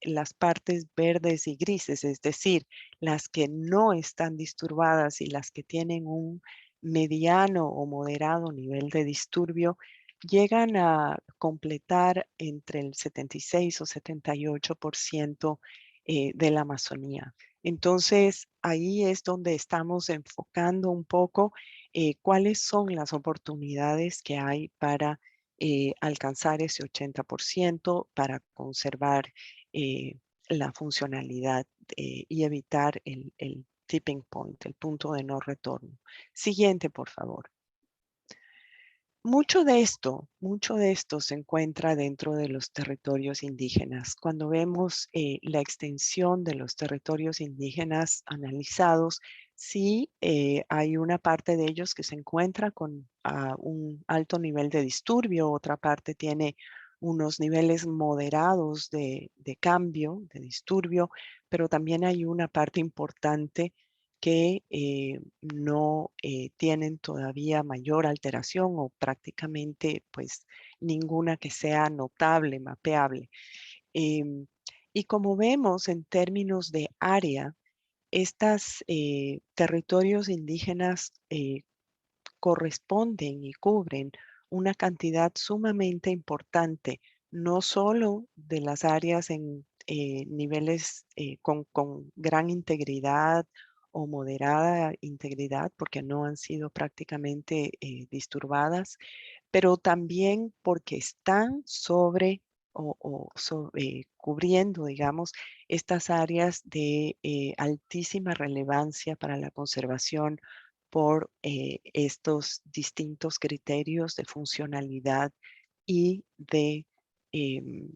las partes verdes y grises, es decir, las que no están disturbadas y las que tienen un mediano o moderado nivel de disturbio, llegan a completar entre el 76 o 78% de la Amazonía. Entonces, ahí es donde estamos enfocando un poco cuáles son las oportunidades que hay para alcanzar ese 80%, para conservar la funcionalidad y evitar el tipping point, el punto de no retorno. Siguiente, por favor. Mucho de esto se encuentra dentro de los territorios indígenas. Cuando vemos la extensión de los territorios indígenas analizados, sí hay una parte de ellos que se encuentra con un alto nivel de disturbio, otra parte tiene unos niveles moderados de cambio, de disturbio, pero también hay una parte importante que no tienen todavía mayor alteración o prácticamente pues ninguna que sea notable, mapeable. Y como vemos en términos de área, estos territorios indígenas corresponden y cubren una cantidad sumamente importante, no solo de las áreas en niveles con gran integridad o moderada integridad, porque no han sido prácticamente disturbadas, pero también porque están cubriendo, digamos, estas áreas de altísima relevancia para la conservación por estos distintos criterios de funcionalidad y em,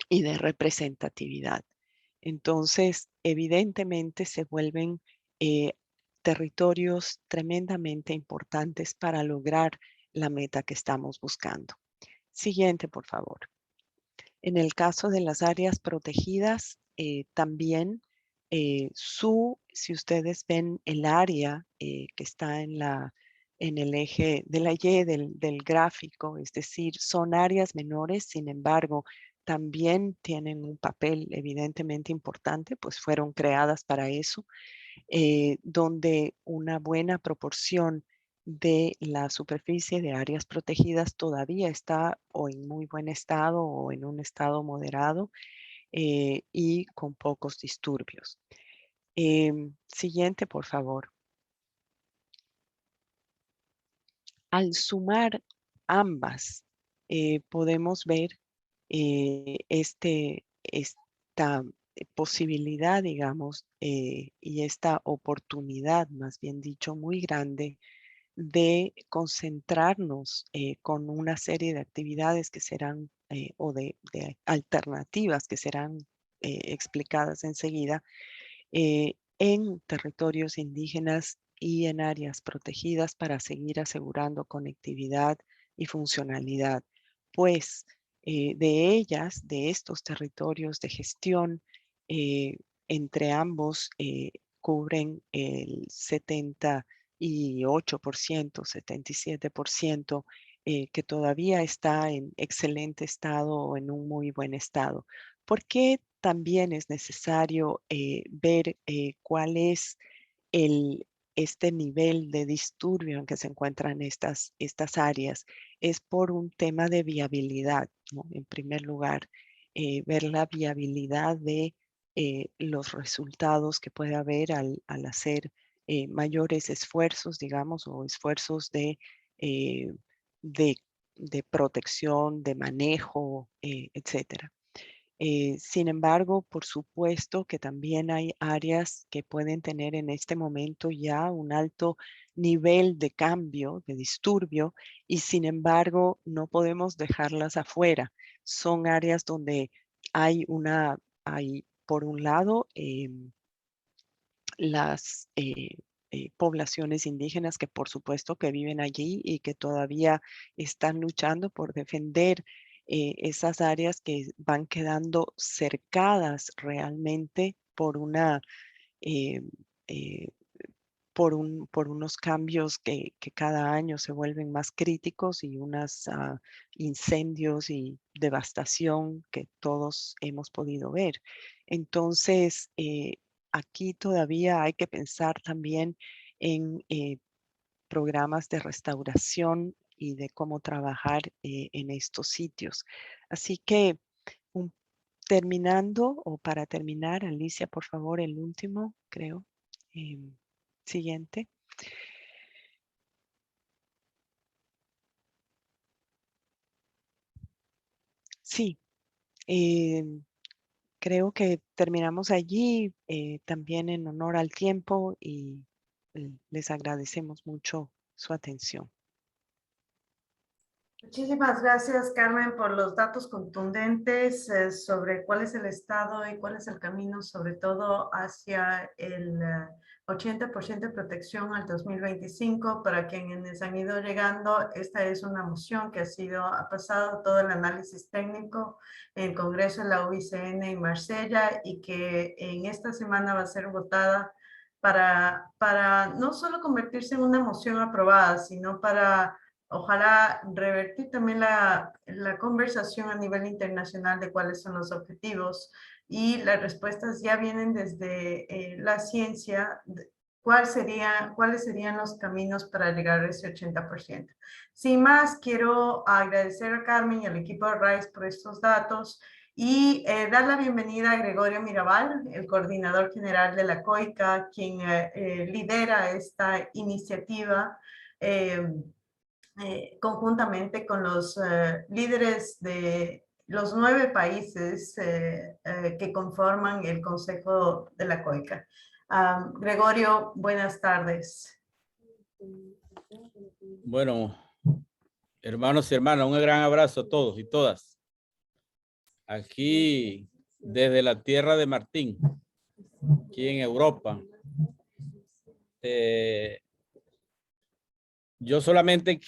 y de representatividad. Entonces, evidentemente se vuelven territorios tremendamente importantes para lograr la meta que estamos buscando. Siguiente, por favor. En el caso de las áreas protegidas, también si ustedes ven el área que está en el eje de la Y del gráfico, es decir, son áreas menores, sin embargo, también tienen un papel evidentemente importante, pues fueron creadas para eso, donde una buena proporción de la superficie de áreas protegidas todavía está o en muy buen estado o en un estado moderado y con pocos disturbios. Siguiente, por favor. Al sumar ambas, podemos ver esta posibilidad, digamos, y esta oportunidad, más bien dicho, muy grande de concentrarnos con una serie de actividades que serán, o de alternativas que serán explicadas enseguida, en territorios indígenas y en áreas protegidas para seguir asegurando conectividad y funcionalidad. Pues de ellas, de estos territorios de gestión, entre ambos cubren el 78%, 77%, que todavía está en excelente estado o en un muy buen estado. ¿Por qué también es necesario ver cuál es este nivel de disturbio en que se encuentran estas áreas? Es por un tema de viabilidad, ¿no? En primer lugar, ver la viabilidad de los resultados que puede haber al hacer mayores esfuerzos, digamos, o esfuerzos eh, de, de protección, de manejo, etcétera. Sin embargo, por supuesto que también hay áreas que pueden tener en este momento ya un alto nivel de cambio, de disturbio, y sin embargo no podemos dejarlas afuera. Son áreas donde hay por un lado, las poblaciones indígenas que por supuesto que viven allí y que todavía están luchando por defender esas áreas que van quedando cercadas realmente por una eh, eh, por unos cambios que cada año se vuelven más críticos y unos incendios y devastación que todos hemos podido ver. Entonces, aquí todavía hay que pensar también en programas de restauración y de cómo trabajar en estos sitios. Así que, un- terminando, o para terminar, Alicia, por favor, el último, creo. Siguiente. Sí, eh, creo que terminamos allí también en honor al tiempo y les agradecemos mucho su atención. Muchísimas gracias, Carmen, por los datos contundentes sobre cuál es el estado y cuál es el camino, sobre todo hacia el 80% de protección al 2025. Para quienes han ido llegando, esta es una moción que ha pasado todo el análisis técnico en el Congreso de la UICN en Marsella y que en esta semana va a ser votada para no solo convertirse en una moción aprobada, sino para ojalá revertir también la conversación a nivel internacional de cuáles son los objetivos y las respuestas ya vienen desde la ciencia, cuáles serían los caminos para llegar a ese 80%. Sin más, quiero agradecer a Carmen y al equipo de RISE por estos datos y dar la bienvenida a Gregorio Mirabal, el coordinador general de la COICA, quien lidera esta iniciativa conjuntamente con los líderes de los 9 países que conforman el Consejo de la COICA. Gregorio, buenas tardes. Bueno, hermanos y hermanas, un gran abrazo a todos y todas. Aquí, desde la tierra de Martín, aquí en Europa. Yo solamente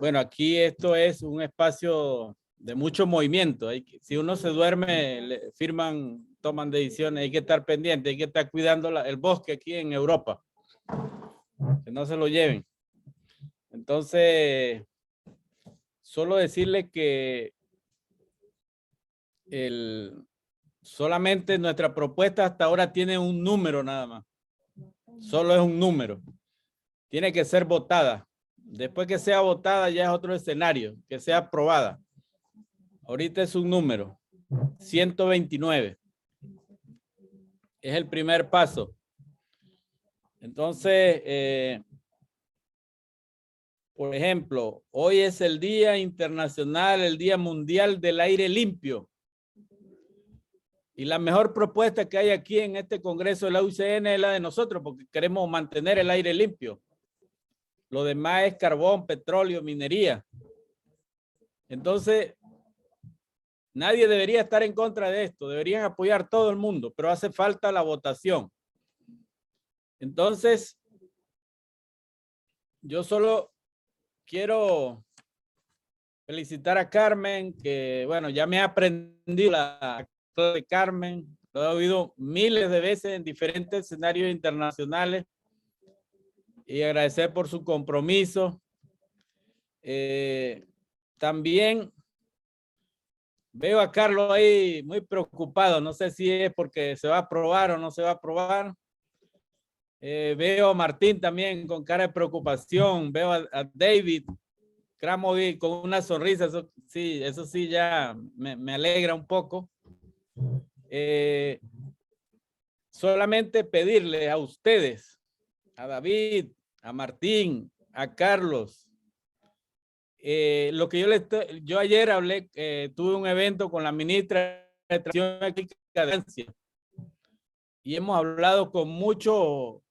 bueno, aquí esto es un espacio de mucho movimiento. Si uno se duerme, firman, toman decisiones, hay que estar pendiente, hay que estar cuidando el bosque aquí en Europa. Que no se lo lleven. Entonces, solo decirle que solamente nuestra propuesta hasta ahora tiene un número nada más. Solo es un número. Tiene que ser votada. Después que sea votada ya es otro escenario, que sea aprobada. Ahorita es un número, 129. Es el primer paso. Entonces, por ejemplo, hoy es el Día Internacional, el Día Mundial del Aire Limpio. Y la mejor propuesta que hay aquí en este Congreso de la UCN es la de nosotros, porque queremos mantener el aire limpio. Lo demás es carbón, petróleo, minería. Entonces, nadie debería estar en contra de esto. Deberían apoyar todo el mundo, pero hace falta la votación. Entonces, yo solo quiero felicitar a Carmen, que bueno, ya me ha aprendido la clase de Carmen. Lo he oído miles de veces en diferentes escenarios internacionales. Y agradecer por su compromiso. También veo a Carlos ahí muy preocupado. No sé si es porque se va a aprobar o no se va a aprobar. Veo a Martín también con cara de preocupación. Veo a David Kramovic con una sonrisa. Eso sí ya me alegra un poco. Solamente pedirle a ustedes, a David, a Martín, a Carlos, lo que yo ayer hablé, tuve un evento con la ministra de Transición de Francia y hemos hablado con muchos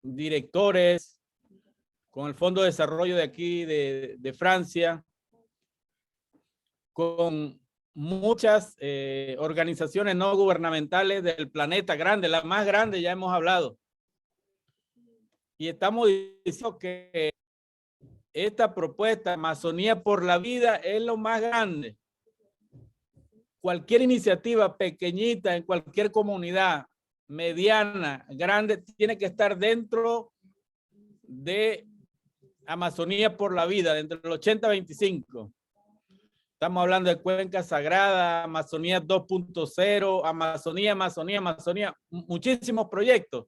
directores, con el Fondo de Desarrollo de aquí de Francia, con muchas organizaciones no gubernamentales del planeta grande, la más grande ya hemos hablado. Y estamos diciendo que esta propuesta, Amazonía por la Vida, es lo más grande. Cualquier iniciativa pequeñita en cualquier comunidad, mediana, grande, tiene que estar dentro de Amazonía por la Vida, dentro del 80-25. Estamos hablando de Cuenca Sagrada, Amazonía 2.0, Amazonía, muchísimos proyectos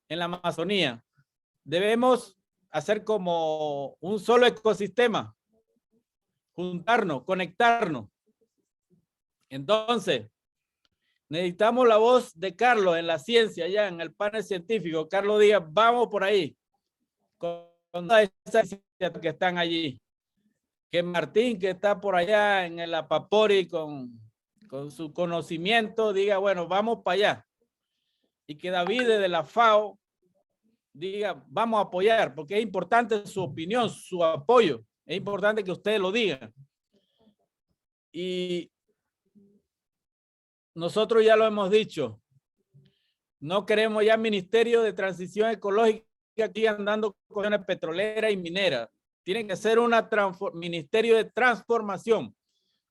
en la Amazonía. Debemos hacer como un solo ecosistema, juntarnos, conectarnos. Entonces, necesitamos la voz de Carlos en la ciencia, allá en el panel científico. Carlos Díaz, vamos por ahí, con todas esas iniciativas que están allí. Que Martín, que está por allá en el Apapori con su conocimiento, diga, bueno, vamos para allá. Y que David de la FAO diga, vamos a apoyar, porque es importante su opinión, su apoyo. Es importante que ustedes lo digan. Y nosotros ya lo hemos dicho. No queremos ya Ministerio de Transición Ecológica aquí andando con cuestiones petroleras y mineras. Tiene que ser un ministerio de transformación,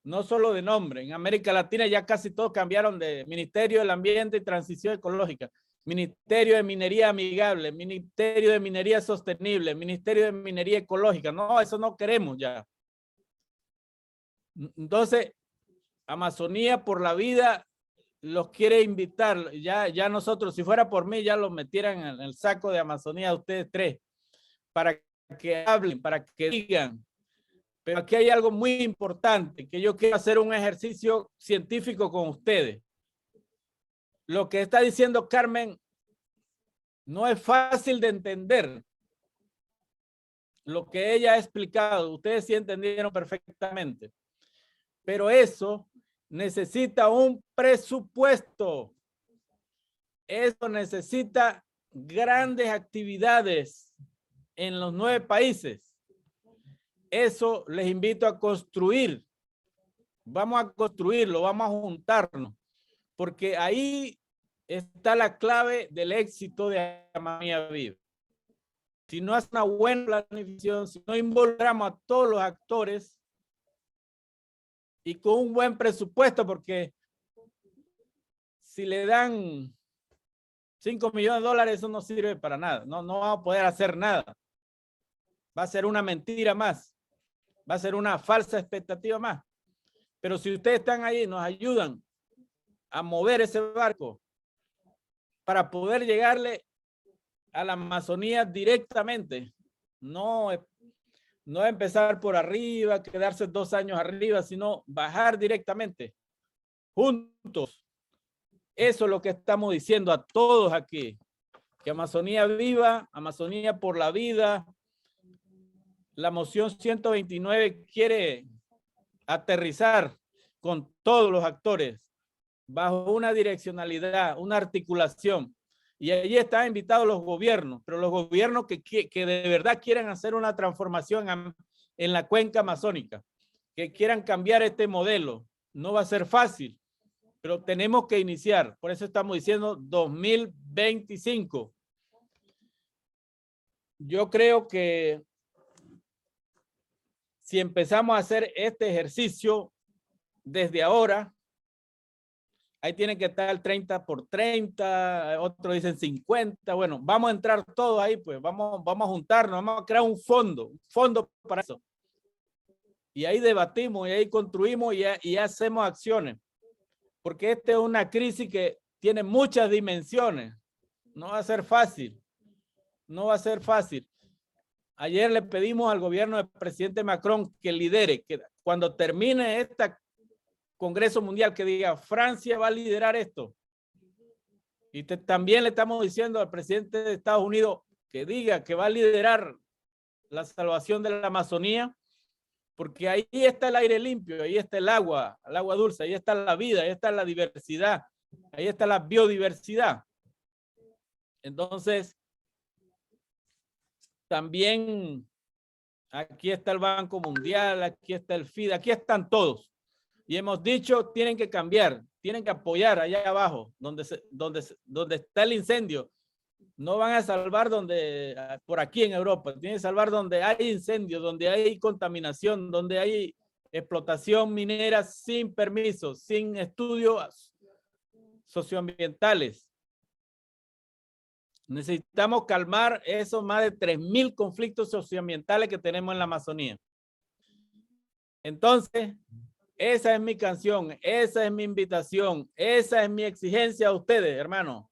no solo de nombre. En América Latina ya casi todos cambiaron de Ministerio del Ambiente y Transición Ecológica, Ministerio de Minería Amigable, Ministerio de Minería Sostenible, Ministerio de Minería Ecológica. No, eso no queremos ya. Entonces, Amazonía por la Vida los quiere invitar. Ya nosotros, si fuera por mí, ya los metieran en el saco de Amazonía a ustedes tres, para que hablen, para que digan. Pero aquí hay algo muy importante, que yo quiero hacer un ejercicio científico con ustedes. Lo que está diciendo Carmen no es fácil de entender. Lo que ella ha explicado, ustedes sí entendieron perfectamente. Pero eso necesita un presupuesto. Eso necesita grandes actividades en los 9 países. Eso les invito a construir. Vamos a construirlo, vamos a juntarnos, porque ahí está la clave del éxito de Amazonía Viva. Si no hace una buena planificación, si no involucramos a todos los actores y con un buen presupuesto, porque si le dan 5 millones de dólares, eso no sirve para nada. No vamos a poder hacer nada. Va a ser una mentira más. Va a ser una falsa expectativa más. Pero si ustedes están ahí, nos ayudan a mover ese barco para poder llegarle a la Amazonía directamente. No empezar por arriba, quedarse 2 años arriba, sino bajar directamente, juntos. Eso es lo que estamos diciendo a todos aquí. Que Amazonía viva, Amazonía por la vida. La moción 129 quiere aterrizar con todos los actores, bajo una direccionalidad, una articulación. Y allí están invitados los gobiernos, pero los gobiernos que de verdad quieran hacer una transformación en la cuenca amazónica, que quieran cambiar este modelo. No va a ser fácil, pero tenemos que iniciar. Por eso estamos diciendo 2025. Yo creo que si empezamos a hacer este ejercicio desde ahora, ahí tiene que estar 30 por 30, otros dicen 50. Bueno, vamos a entrar todos ahí, pues vamos a juntarnos, vamos a crear un fondo para eso. Y ahí debatimos y ahí construimos y hacemos acciones. Porque esta es una crisis que tiene muchas dimensiones. No va a ser fácil. No va a ser fácil. Ayer le pedimos al gobierno del presidente Macron que lidere, que cuando termine este Congreso Mundial, que diga, Francia va a liderar esto. Y también le estamos diciendo al presidente de Estados Unidos que diga que va a liderar la salvación de la Amazonía, porque ahí está el aire limpio, ahí está el agua dulce, ahí está la vida, ahí está la diversidad, ahí está la biodiversidad. Entonces, también aquí está el Banco Mundial, aquí está el FIDE, aquí están todos. Y hemos dicho, tienen que cambiar, tienen que apoyar allá abajo, donde está el incendio. No van a salvar por aquí en Europa, tienen que salvar donde hay incendio, donde hay contaminación, donde hay explotación minera sin permiso, sin estudios socioambientales. Necesitamos calmar esos más de 3.000 conflictos socioambientales que tenemos en la Amazonía. Entonces, esa es mi canción, esa es mi invitación, esa es mi exigencia a ustedes, hermanos.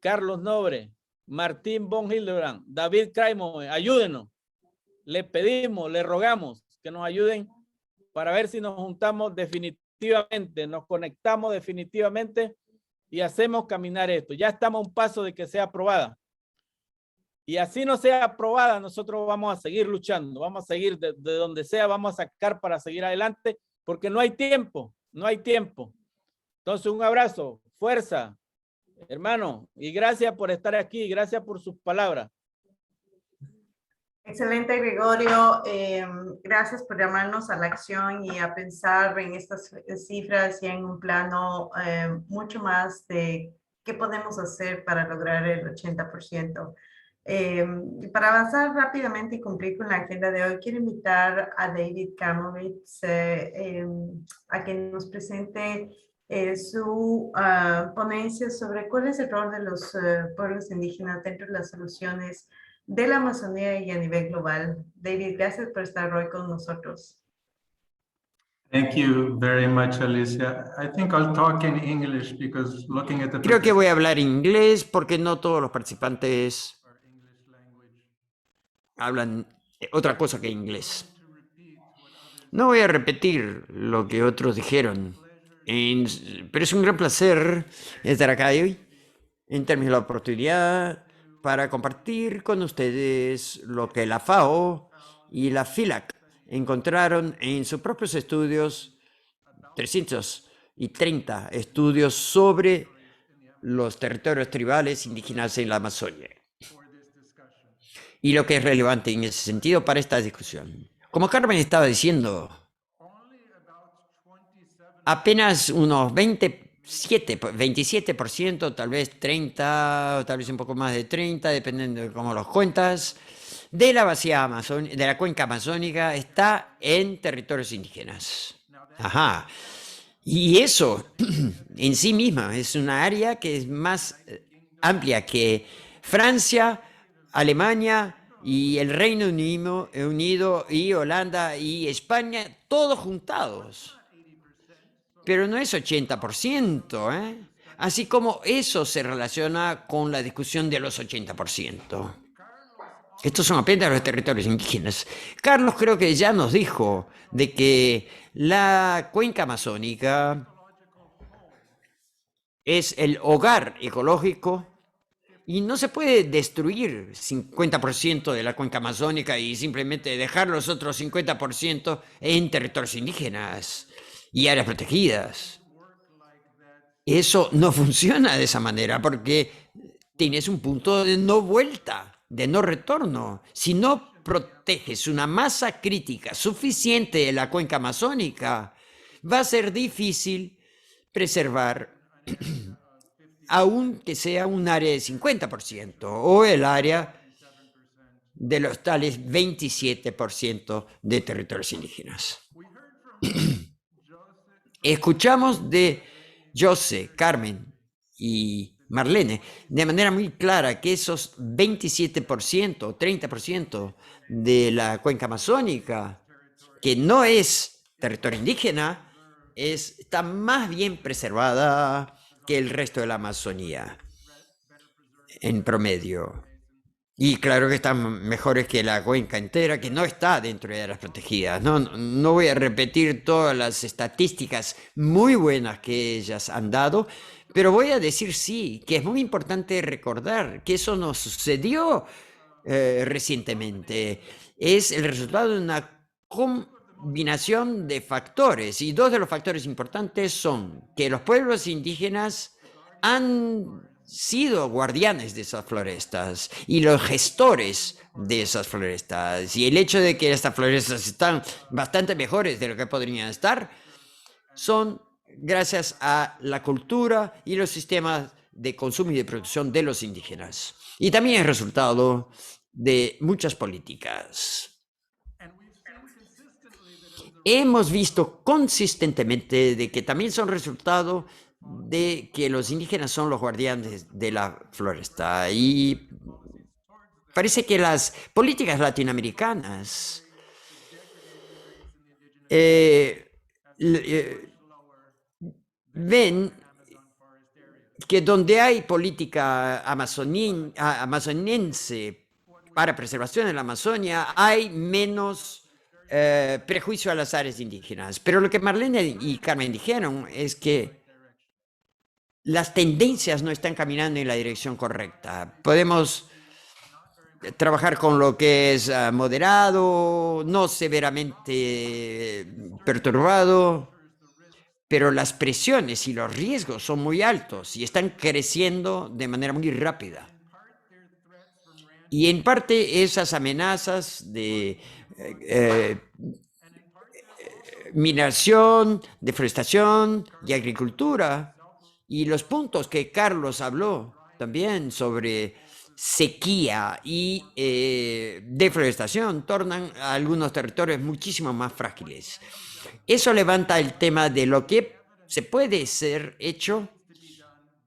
Carlos Nobre, Martín von Hildebrand, David Kraimov, ayúdenos. Les pedimos, les rogamos que nos ayuden para ver si nos juntamos definitivamente, nos conectamos definitivamente y hacemos caminar esto. Ya estamos a un paso de que sea aprobada. Y así no sea aprobada, nosotros vamos a seguir luchando, vamos a seguir de donde sea, vamos a sacar para seguir adelante, porque no hay tiempo, no hay tiempo. Entonces, un abrazo, fuerza, hermano, y gracias por estar aquí, gracias por sus palabras. Excelente, Gregorio. Gracias por llamarnos a la acción y a pensar en estas cifras y en un plano mucho más de qué podemos hacer para lograr el 80%. Para avanzar rápidamente y cumplir con la agenda de hoy, quiero invitar a David Kamovitz a que nos presente su ponencia sobre cuál es el rol de los pueblos indígenas dentro de las soluciones de la Amazonía y a nivel global. David, gracias por estar hoy con nosotros. Thank you very much, Alicia. I think I'll talk in English because looking at the Creo que voy a hablar inglés porque no todos los participantes hablan otra cosa que inglés. No voy a repetir lo que otros dijeron, pero es un gran placer estar acá hoy en términos de la oportunidad para compartir con ustedes lo que la FAO y la FILAC encontraron en sus propios estudios, 330 estudios sobre los territorios tribales indígenas en la Amazonia. Y lo que es relevante en ese sentido para esta discusión. Como Carmen estaba diciendo, apenas unos 27%, tal vez 30, o tal vez un poco más de 30, dependiendo de cómo los cuentas, de la vacía amazónica, de la cuenca amazónica, está en territorios indígenas. Ajá. Y eso en sí misma es una área que es más amplia que Francia, Alemania y el Reino Unido y Holanda y España, todos juntados. Pero no es 80%, ¿eh? Así como eso se relaciona con la discusión de los 80%. Estos son apenas los territorios indígenas. Carlos creo que ya nos dijo de que la cuenca amazónica es el hogar ecológico y no se puede destruir 50% de la cuenca amazónica y simplemente dejar los otros 50% en territorios indígenas. y áreas protegidas. Eso no funciona de esa manera porque tienes un punto de no vuelta, de no retorno. Si no proteges una masa crítica suficiente de la cuenca amazónica, va a ser difícil preservar aunque sea un área de 50% o el área de los tales 27% de territorios indígenas. Escuchamos de José, Carmen y Marlene de manera muy clara que esos 27% o 30% de la cuenca amazónica, que no es territorio indígena, está más bien preservada que el resto de la Amazonía en promedio. Y claro que están mejores que la cuenca entera, que no está dentro de áreas protegidas. No voy a repetir todas las estadísticas muy buenas que ellas han dado, pero voy a decir sí, que es muy importante recordar que eso no sucedió recientemente. Es el resultado de una combinación de factores, y dos de los factores importantes son que los pueblos indígenas han sido guardianes de esas florestas y los gestores de esas florestas, y el hecho de que estas florestas están bastante mejores de lo que podrían estar son gracias a la cultura y los sistemas de consumo y de producción de los indígenas, y también es resultado de muchas políticas. Hemos visto consistentemente de que también son resultado de que los indígenas son los guardianes de la floresta, y parece que las políticas latinoamericanas ven que donde hay política amazonense para preservación de la Amazonia, hay menos prejuicio a las áreas indígenas. Pero lo que Marlene y Carmen dijeron es que las tendencias no están caminando en la dirección correcta. Podemos trabajar con lo que es moderado, no severamente perturbado, pero las presiones y los riesgos son muy altos y están creciendo de manera muy rápida. Y en parte esas amenazas de mineración, deforestación y agricultura, y los puntos que Carlos habló también sobre sequía y deforestación, tornan a algunos territorios muchísimo más frágiles. Eso levanta el tema de lo que se puede ser hecho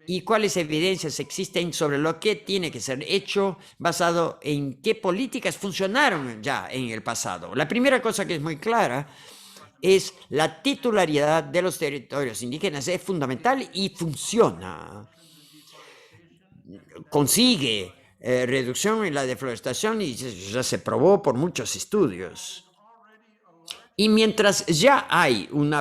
y cuáles evidencias existen sobre lo que tiene que ser hecho basado en qué políticas funcionaron ya en el pasado. La primera cosa que es muy clara es la titularidad de los territorios indígenas. Es fundamental y funciona. Consigue reducción en la deforestación y ya se probó por muchos estudios. Y mientras ya hay un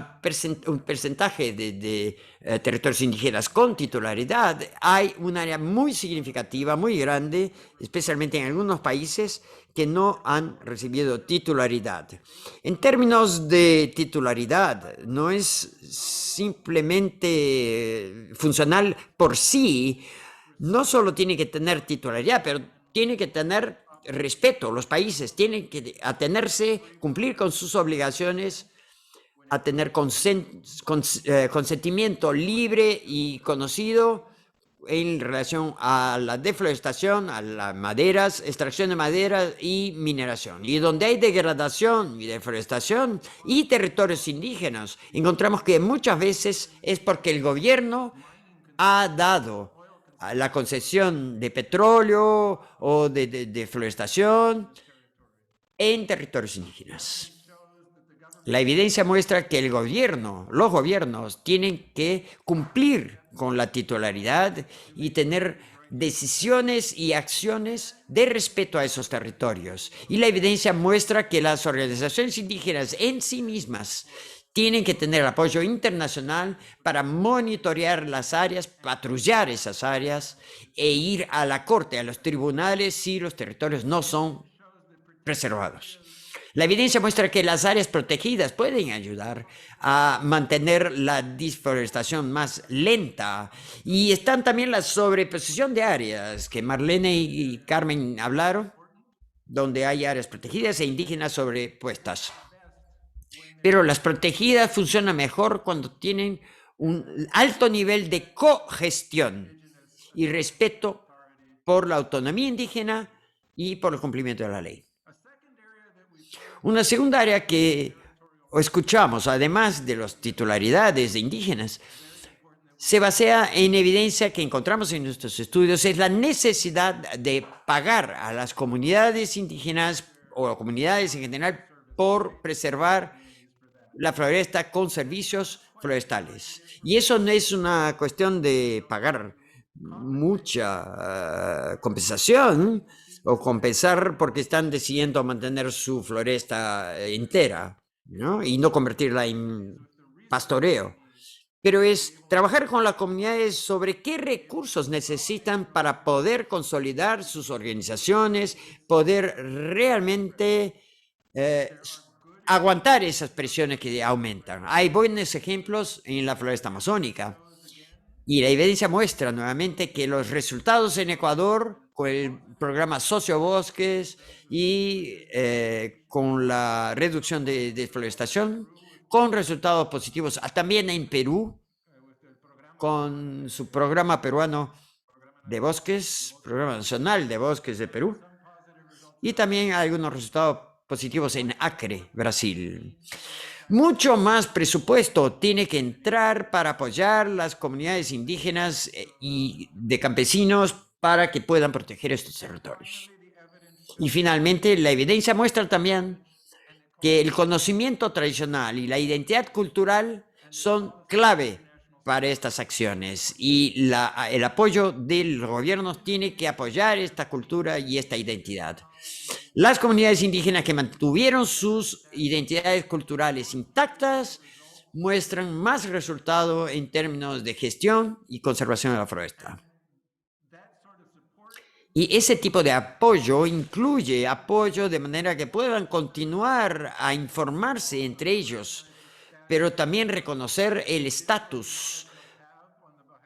porcentaje de territorios indígenas con titularidad, hay un área muy significativa, muy grande, especialmente en algunos países que no han recibido titularidad. En términos de titularidad, no es simplemente funcional por sí, no solo tiene que tener titularidad, pero tiene que tener respeto. Los países tienen que atenerse, cumplir con sus obligaciones, a tener consentimiento libre y conocido en relación a la deforestación, a las maderas, extracción de madera y mineración. Y donde hay degradación y deforestación y territorios indígenas, encontramos que muchas veces es porque el gobierno ha dado la concesión de petróleo o de deforestación en territorios indígenas. La evidencia muestra que los gobiernos tienen que cumplir con la titularidad y tener decisiones y acciones de respeto a esos territorios. Y la evidencia muestra que las organizaciones indígenas en sí mismas tienen que tener apoyo internacional para monitorear las áreas, patrullar esas áreas e ir a la corte, a los tribunales si los territorios no son preservados. La evidencia muestra que las áreas protegidas pueden ayudar a mantener la deforestación más lenta. Y están también la sobreposición de áreas que Marlene y Carmen hablaron, donde hay áreas protegidas e indígenas sobrepuestas. Pero las protegidas funcionan mejor cuando tienen un alto nivel de cogestión y respeto por la autonomía indígena y por el cumplimiento de la ley. Una segunda área que escuchamos, además de las titularidades de indígenas, se basea en evidencia que encontramos en nuestros estudios, es la necesidad de pagar a las comunidades indígenas o comunidades en general por preservar la floresta con servicios forestales. Y eso no es una cuestión de pagar mucha compensación o compensar porque están decidiendo mantener su floresta entera, ¿no? Y no convertirla en pastoreo. Pero es trabajar con las comunidades sobre qué recursos necesitan para poder consolidar sus organizaciones, poder realmente aguantar esas presiones que aumentan. Hay buenos ejemplos en la floresta amazónica y la evidencia muestra nuevamente que los resultados en Ecuador con el programa Sociobosques y con la reducción de deforestación, con resultados positivos. También en Perú, con su programa peruano de bosques, programa nacional de bosques de Perú, y también hay algunos resultados positivos en Acre, Brasil. Mucho más presupuesto tiene que entrar para apoyar las comunidades indígenas y de campesinos para que puedan proteger estos territorios. Y finalmente, la evidencia muestra también que el conocimiento tradicional y la identidad cultural son clave para estas acciones y el apoyo del gobierno tiene que apoyar esta cultura y esta identidad. Las comunidades indígenas que mantuvieron sus identidades culturales intactas muestran más resultado en términos de gestión y conservación de la floresta. Y ese tipo de apoyo incluye apoyo de manera que puedan continuar a informarse entre ellos, pero también reconocer el estatus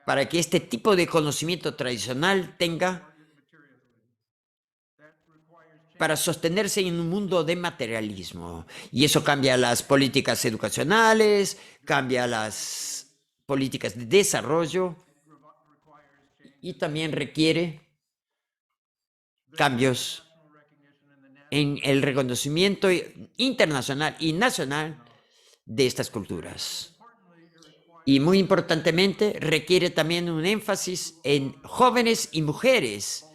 para que este tipo de conocimiento tradicional tenga para sostenerse en un mundo de materialismo. Y eso cambia las políticas educacionales, cambia las políticas de desarrollo y también requiere cambios en el reconocimiento internacional y nacional de estas culturas. Y muy importantemente, requiere también un énfasis en jóvenes y mujeres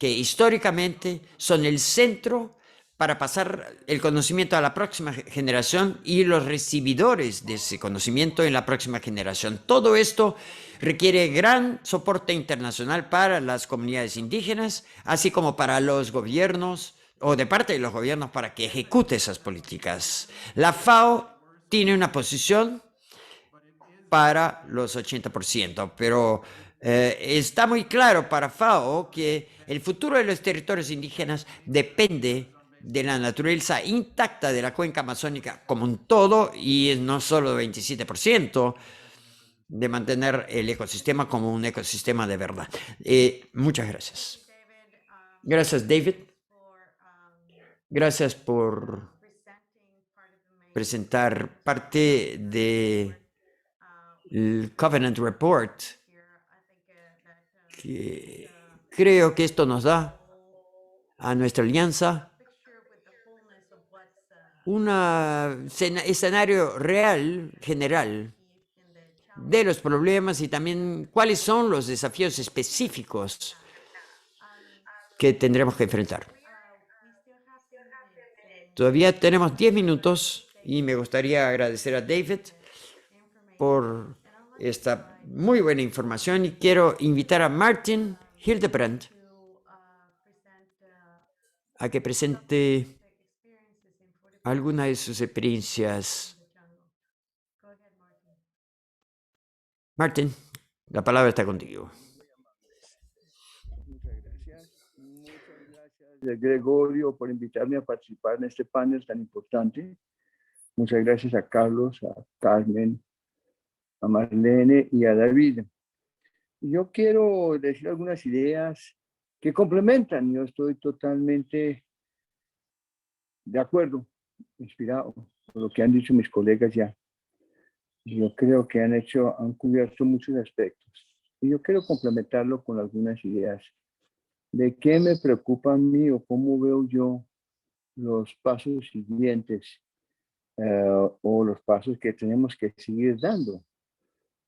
que históricamente son el centro para pasar el conocimiento a la próxima generación y los recibidores de ese conocimiento en la próxima generación. Todo esto requiere gran soporte internacional para las comunidades indígenas, así como para los gobiernos o de parte de los gobiernos para que ejecute esas políticas. La FAO tiene una posición para los 80%, pero está muy claro para FAO que el futuro de los territorios indígenas depende de la naturaleza intacta de la cuenca amazónica como un todo y no solo 27%, de mantener el ecosistema como un ecosistema de verdad. Muchas gracias. Gracias, David. Gracias por presentar parte del Covenant Report, que creo que esto nos da a nuestra alianza un escenario real, general, de los problemas y también cuáles son los desafíos específicos que tendremos que enfrentar. Todavía tenemos 10 minutos y me gustaría agradecer a David por esta muy buena información y quiero invitar a Martin Hildebrandt a que presente alguna de sus experiencias. Martin, la palabra está contigo. Gregorio, por invitarme a participar en este panel tan importante. Muchas gracias a Carlos, a Carmen, a Marlene y a David. Yo quiero decir algunas ideas que complementan. Yo estoy totalmente de acuerdo, inspirado por lo que han dicho mis colegas ya. Yo creo que han cubierto muchos aspectos. Y yo quiero complementarlo con algunas ideas de qué me preocupa a mí o cómo veo yo los pasos siguientes o los pasos que tenemos que seguir dando.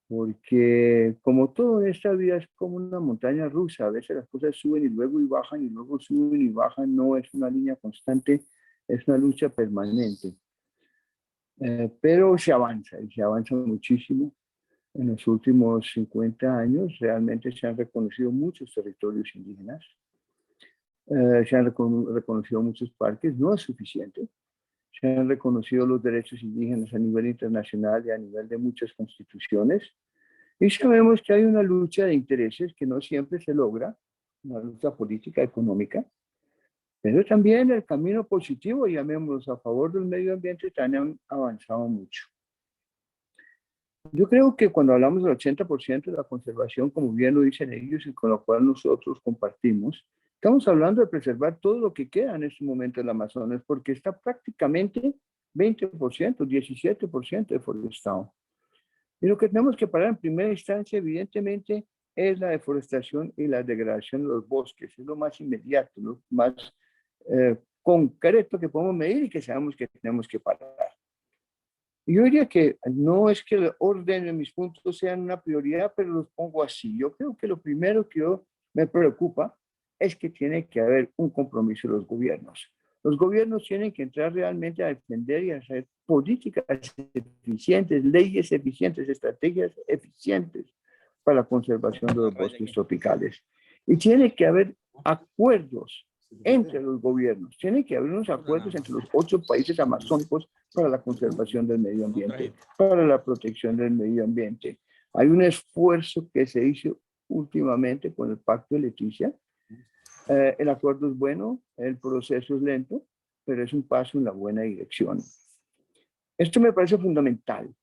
Porque como todo en esta vida es como una montaña rusa, a veces las cosas suben y luego bajan y luego suben y bajan, no es una línea constante, es una lucha permanente. Pero se avanza y se avanza muchísimo. En los últimos 50 años realmente se han reconocido muchos territorios indígenas, se han reconocido muchos parques, no es suficiente. Se han reconocido los derechos indígenas a nivel internacional y a nivel de muchas constituciones. Y sabemos que hay una lucha de intereses que no siempre se logra, una lucha política, económica, pero también el camino positivo, llamémoslo, a favor del medio ambiente, también han avanzado mucho. Yo creo que cuando hablamos del 80% de la conservación, como bien lo dicen ellos y con lo cual nosotros compartimos, estamos hablando de preservar todo lo que queda en este momento en el Amazonas, porque está prácticamente 20%, 17% deforestado. Y lo que tenemos que parar en primera instancia, evidentemente, es la deforestación y la degradación de los bosques. Es lo más inmediato, lo más concreto que podemos medir y que sabemos que tenemos que parar. Yo diría que no es que el orden de mis puntos sean una prioridad, pero los pongo así. Yo creo que lo primero que me preocupa es que tiene que haber un compromiso de los gobiernos. Los gobiernos tienen que entrar realmente a defender y a hacer políticas eficientes, leyes eficientes, estrategias eficientes para la conservación de los bosques tropicales. Y tiene que haber acuerdos entre los gobiernos. Tienen que haber unos acuerdos entre los 8 países amazónicos para la conservación del medio ambiente, para la protección del medio ambiente. Hay un esfuerzo que se hizo últimamente con el Pacto de Leticia. El acuerdo es bueno, el proceso es lento, pero es un paso en la buena dirección. Esto me parece fundamental.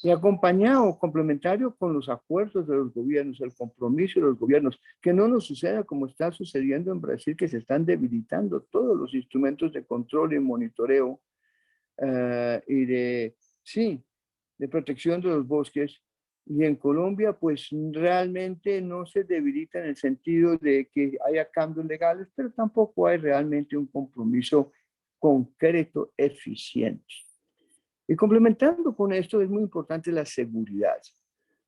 Y acompañado, complementario con los acuerdos de los gobiernos, el compromiso de los gobiernos, que no nos suceda como está sucediendo en Brasil, que se están debilitando todos los instrumentos de control y monitoreo y de protección de los bosques. Y en Colombia, pues realmente no se debilita en el sentido de que haya cambios legales, pero tampoco hay realmente un compromiso concreto, eficiente. Y complementando con esto, es muy importante la seguridad,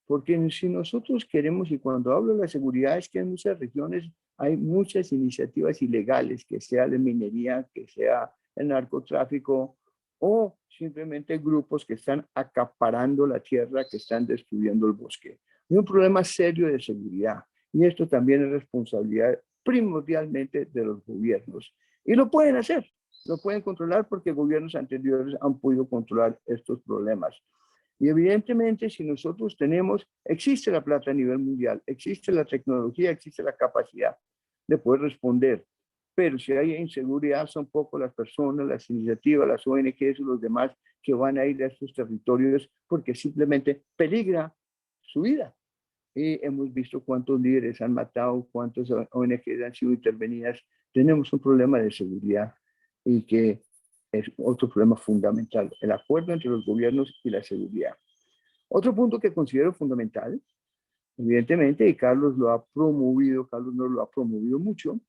porque si nosotros queremos, y cuando hablo de la seguridad, es que en muchas regiones hay muchas iniciativas ilegales, que sea de minería, que sea el narcotráfico, o simplemente grupos que están acaparando la tierra, que están destruyendo el bosque. Hay un problema serio de seguridad, y esto también es responsabilidad primordialmente de los gobiernos. Y lo pueden hacer. Lo pueden controlar porque gobiernos anteriores han podido controlar estos problemas. Y evidentemente, si nosotros existe la plata a nivel mundial, existe la tecnología, existe la capacidad de poder responder. Pero si hay inseguridad, son pocos las personas, las iniciativas, las ONGs y los demás que van a ir a estos territorios porque simplemente peligra su vida. Y hemos visto cuántos líderes han matado, cuántas ONGs han sido intervenidas. Tenemos un problema de seguridad y que es otro problema fundamental, el acuerdo entre los gobiernos y la seguridad. Otro punto que considero fundamental, evidentemente, y Carlos nos lo ha promovido mucho,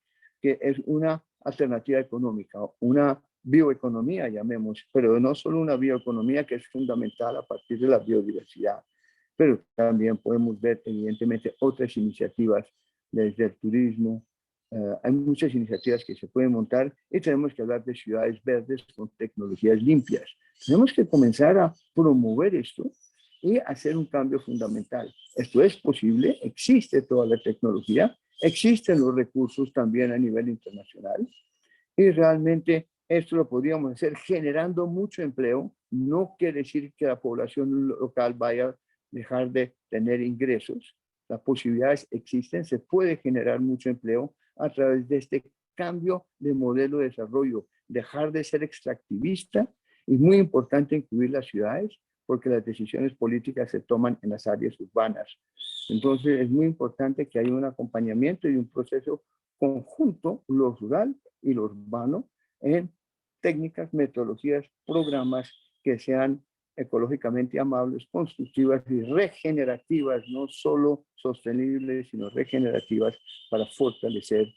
que es una alternativa económica, una bioeconomía, llamemos, pero no solo una bioeconomía que es fundamental a partir de la biodiversidad, pero también podemos ver, evidentemente, otras iniciativas desde el turismo. Hay muchas iniciativas que se pueden montar y tenemos que hablar de ciudades verdes con tecnologías limpias. Tenemos que comenzar a promover esto y hacer un cambio fundamental. Esto es posible, existe toda la tecnología, existen los recursos también a nivel internacional y realmente esto lo podríamos hacer generando mucho empleo. No quiere decir que la población local vaya a dejar de tener ingresos. Las posibilidades existen, se puede generar mucho empleo a través de este cambio de modelo de desarrollo, dejar de ser extractivista. Es muy importante incluir las ciudades porque las decisiones políticas se toman en las áreas urbanas. Entonces es muy importante que haya un acompañamiento y un proceso conjunto, lo rural y lo urbano, en técnicas, metodologías, programas que sean ecológicamente amables, constructivas y regenerativas, no solo sostenibles, sino regenerativas para fortalecer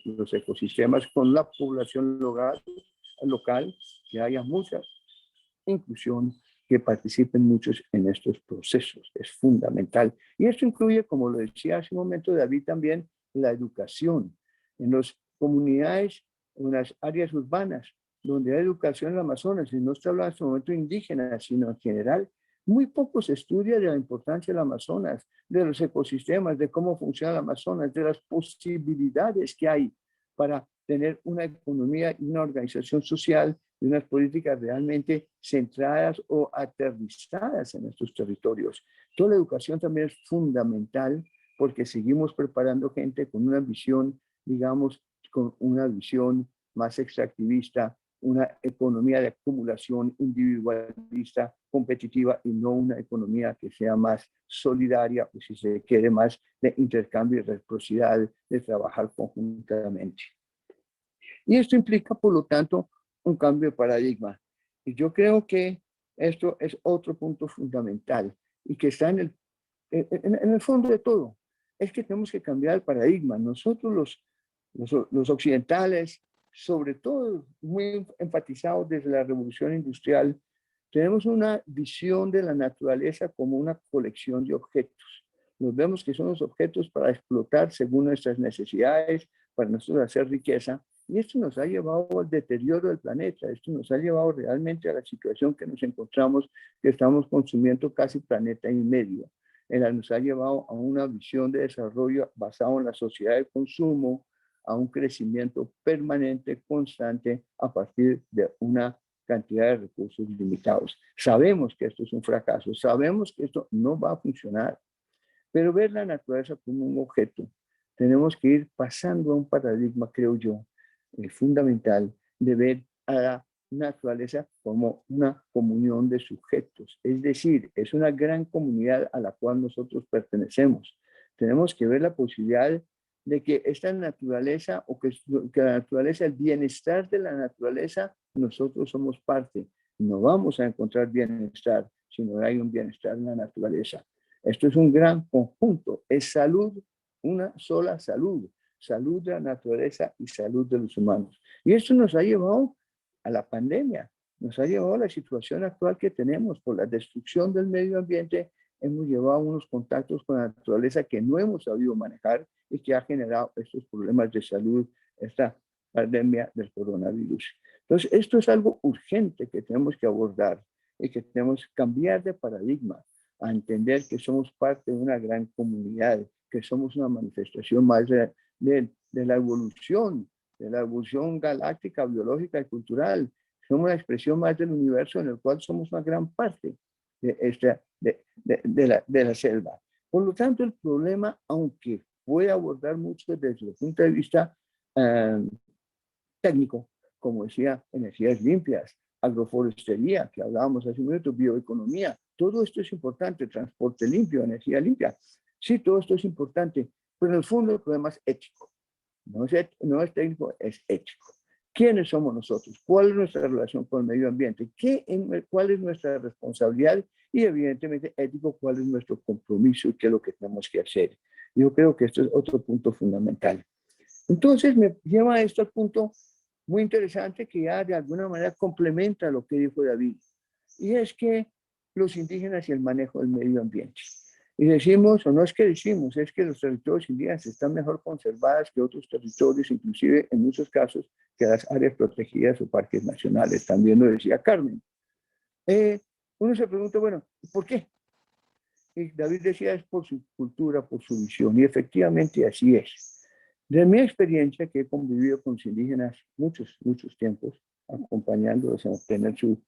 los ecosistemas con la población local, que haya mucha inclusión, que participen muchos en estos procesos. Es fundamental. Y esto incluye, como lo decía hace un momento David también, la educación. En las comunidades, en las áreas urbanas, donde hay educación en el Amazonas, y no estoy hablando en este momento indígena, sino en general, muy poco se estudia de la importancia del Amazonas, de los ecosistemas, de cómo funciona el Amazonas, de las posibilidades que hay para tener una economía y una organización social y unas políticas realmente centradas o aterrizadas en estos territorios. Toda la educación también es fundamental porque seguimos preparando gente con una visión, digamos, con una visión más extractivista, una economía de acumulación individualista, competitiva y no una economía que sea más solidaria o si se quiere más de intercambio y reciprocidad, de trabajar conjuntamente. Y esto implica, por lo tanto, un cambio de paradigma. Y yo creo que esto es otro punto fundamental y que está en el fondo de todo. Es que tenemos que cambiar el paradigma. Nosotros los occidentales, sobre todo muy enfatizados desde la revolución industrial, tenemos una visión de la naturaleza como una colección de objetos. Nos vemos que son los objetos para explotar según nuestras necesidades, para nosotros hacer riqueza. Y esto nos ha llevado al deterioro del planeta, esto nos ha llevado realmente a la situación que nos encontramos, que estamos consumiendo casi planeta y medio. Nos ha llevado a una visión de desarrollo basado en la sociedad de consumo, a un crecimiento permanente, constante, a partir de una cantidad de recursos limitados. Sabemos que esto es un fracaso, sabemos que esto no va a funcionar, pero ver la naturaleza como un objeto, tenemos que ir pasando a un paradigma, creo yo, fundamental de ver a la naturaleza como una comunión de sujetos. Es decir, es una gran comunidad a la cual nosotros pertenecemos. Tenemos que ver la posibilidad de que esta naturaleza o que la naturaleza, el bienestar de la naturaleza, nosotros somos parte. No vamos a encontrar bienestar si no hay un bienestar en la naturaleza. Esto es un gran conjunto. Es salud, una sola salud. Salud de la naturaleza y salud de los humanos. Y esto nos ha llevado a la pandemia, nos ha llevado a la situación actual que tenemos por la destrucción del medio ambiente. Hemos llevado unos contactos con la naturaleza que no hemos sabido manejar y que ha generado estos problemas de salud, esta pandemia del coronavirus. Entonces, esto es algo urgente que tenemos que abordar y que tenemos que cambiar de paradigma a entender que somos parte de una gran comunidad, que somos una manifestación más de la evolución galáctica, biológica y cultural. Somos la expresión más del universo en el cual somos una gran parte de la selva. Por lo tanto, el problema, aunque puede abordar mucho desde el punto de vista técnico, como decía, energías limpias, agroforestería, que hablábamos hace un minuto, bioeconomía, todo esto es importante, transporte limpio, energía limpia. Sí, todo esto es importante, pero en el fondo el problema es ético. No es técnico, es ético. ¿Quiénes somos nosotros? ¿Cuál es nuestra relación con el medio ambiente? ¿Cuál es nuestra responsabilidad? Y evidentemente ético, ¿cuál es nuestro compromiso y qué es lo que tenemos que hacer? Yo creo que esto es otro punto fundamental. Entonces me lleva a este punto muy interesante que ya de alguna manera complementa lo que dijo David. Y es que los indígenas y el manejo del medio ambiente. Y decimos, o no es que decimos, es que los territorios indígenas están mejor conservados que otros territorios, inclusive en muchos casos que las áreas protegidas o parques nacionales. También lo decía Carmen. Uno se pregunta, bueno, ¿por qué? Y David decía, es por su cultura, por su visión. Y efectivamente así es. De mi experiencia, que he convivido con los indígenas muchos tiempos, acompañándolos a obtener su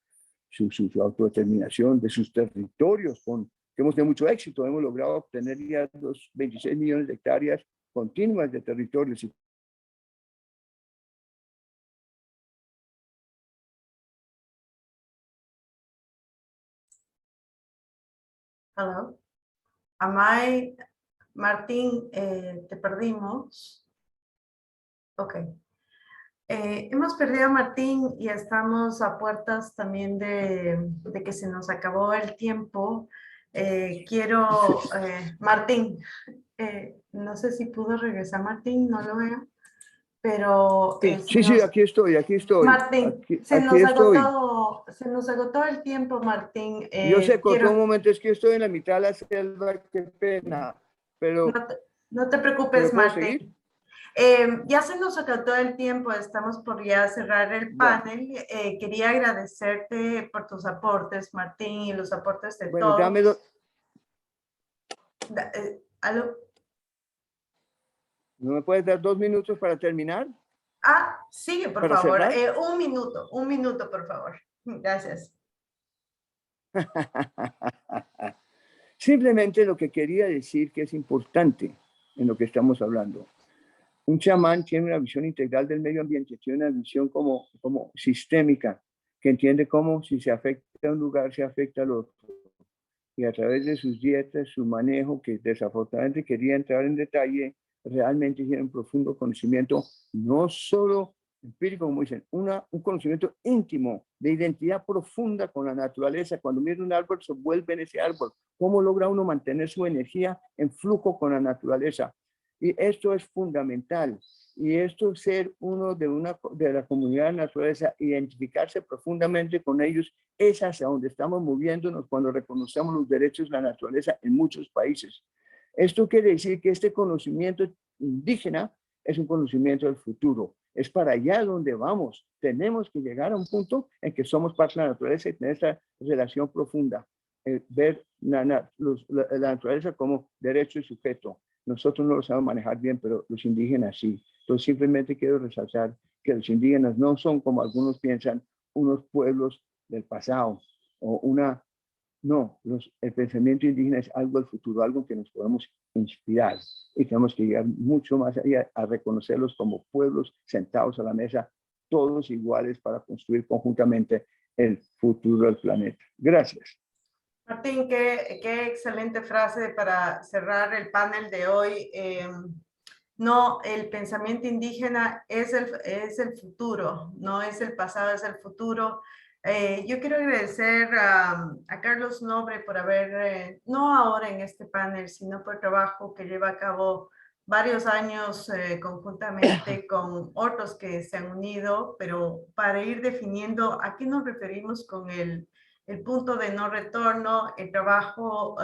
autodeterminación de sus territorios, que hemos tenido mucho éxito, hemos logrado obtener ya los 26 millones de hectáreas continuas de territorios y Hello. Martín, te perdimos. Ok. Hemos perdido a Martín y estamos a puertas también de que se nos acabó el tiempo. Martín, no sé si pudo regresar Martín, no lo veo, pero... Sí, aquí estoy. Martín, se nos agotó el tiempo, Martín. Yo sé, cortó un momento, es que estoy en la mitad de la selva, qué pena, pero... No te preocupes, Martín. Ya se nos agotó el tiempo, estamos por ya cerrar el panel. Quería agradecerte por tus aportes, Martín, y los aportes de todos. Dámelo. ¿Aló? ¿No me puedes dar 2 minutos para terminar? Sigue, por favor. Un minuto, por favor. Gracias. Simplemente lo que quería decir que es importante en lo que estamos hablando. Un chamán tiene una visión integral del medio ambiente, tiene una visión como sistémica, que entiende cómo si se afecta a un lugar, se afecta al otro. Y a través de sus dietas, su manejo, que desafortunadamente quería entrar en detalle, realmente tiene un profundo conocimiento, no solo empírico, como dicen, un conocimiento íntimo de identidad profunda con la naturaleza. Cuando mira un árbol, se vuelve en ese árbol. ¿Cómo logra uno mantener su energía en flujo con la naturaleza? Y esto es fundamental. Y esto ser uno de la comunidad de la naturaleza, identificarse profundamente con ellos, es hacia donde estamos moviéndonos cuando reconocemos los derechos de la naturaleza en muchos países. Esto quiere decir que este conocimiento indígena es un conocimiento del futuro. Es para allá donde vamos. Tenemos que llegar a un punto en que somos parte de la naturaleza y tener esta relación profunda. Ver la naturaleza como derecho y sujeto. Nosotros no lo sabemos manejar bien, pero los indígenas sí. Entonces simplemente quiero resaltar que los indígenas no son, como algunos piensan, unos pueblos del pasado o no, el pensamiento indígena es algo del futuro, algo que nos podemos inspirar y tenemos que llegar mucho más allá a reconocerlos como pueblos sentados a la mesa, todos iguales para construir conjuntamente el futuro del planeta. Gracias. Martín, qué excelente frase para cerrar el panel de hoy. No, el pensamiento indígena es el futuro, no es el pasado, es el futuro. Yo quiero agradecer a Carlos Nobre por haber, no ahora en este panel, sino por el trabajo que lleva a cabo varios años conjuntamente con otros que se han unido, pero para ir definiendo a qué nos referimos con el punto de no retorno, el trabajo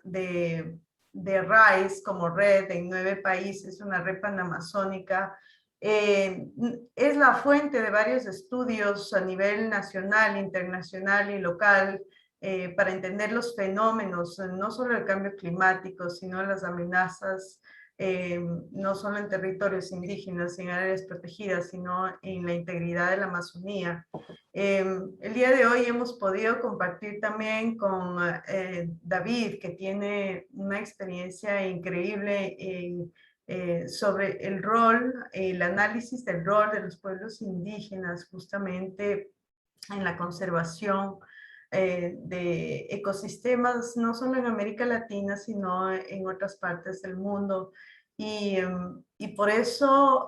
de RISE como red en 9 países, una red panamazónica, es la fuente de varios estudios a nivel nacional, internacional y local para entender los fenómenos, no solo el cambio climático, sino las amenazas, no solo en territorios indígenas, en áreas protegidas, sino en la integridad de la Amazonía. El día de hoy hemos podido compartir también con David, que tiene una experiencia increíble sobre el rol, el análisis del rol de los pueblos indígenas justamente en la conservación de ecosistemas, no solo en América Latina, sino en otras partes del mundo. Y por eso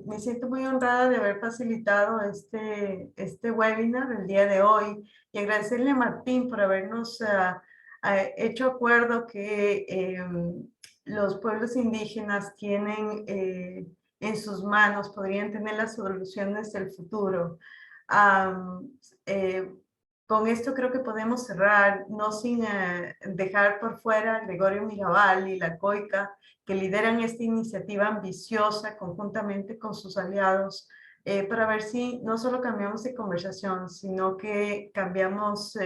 me siento muy honrada de haber facilitado este webinar el día de hoy y agradecerle a Martín por habernos hecho acuerdo que los pueblos indígenas tienen en sus manos, podrían tener las soluciones del futuro. Con esto creo que podemos cerrar, no sin dejar por fuera a Gregorio Mirabal y la COICA, que lideran esta iniciativa ambiciosa conjuntamente con sus aliados, para ver si no solo cambiamos de conversación, sino que cambiamos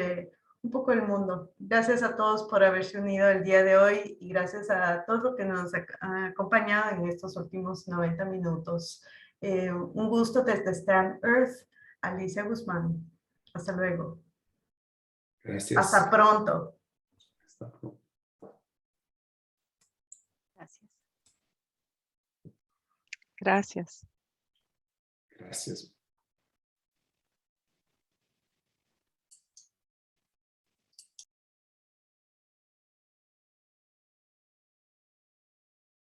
un poco el mundo. Gracias a todos por haberse unido el día de hoy y gracias a todos los que nos han acompañado en estos últimos 90 minutos. Un gusto desde Stand Earth, Alicia Guzmán. Hasta luego. Gracias. Hasta pronto. Hasta pronto. Gracias. Gracias.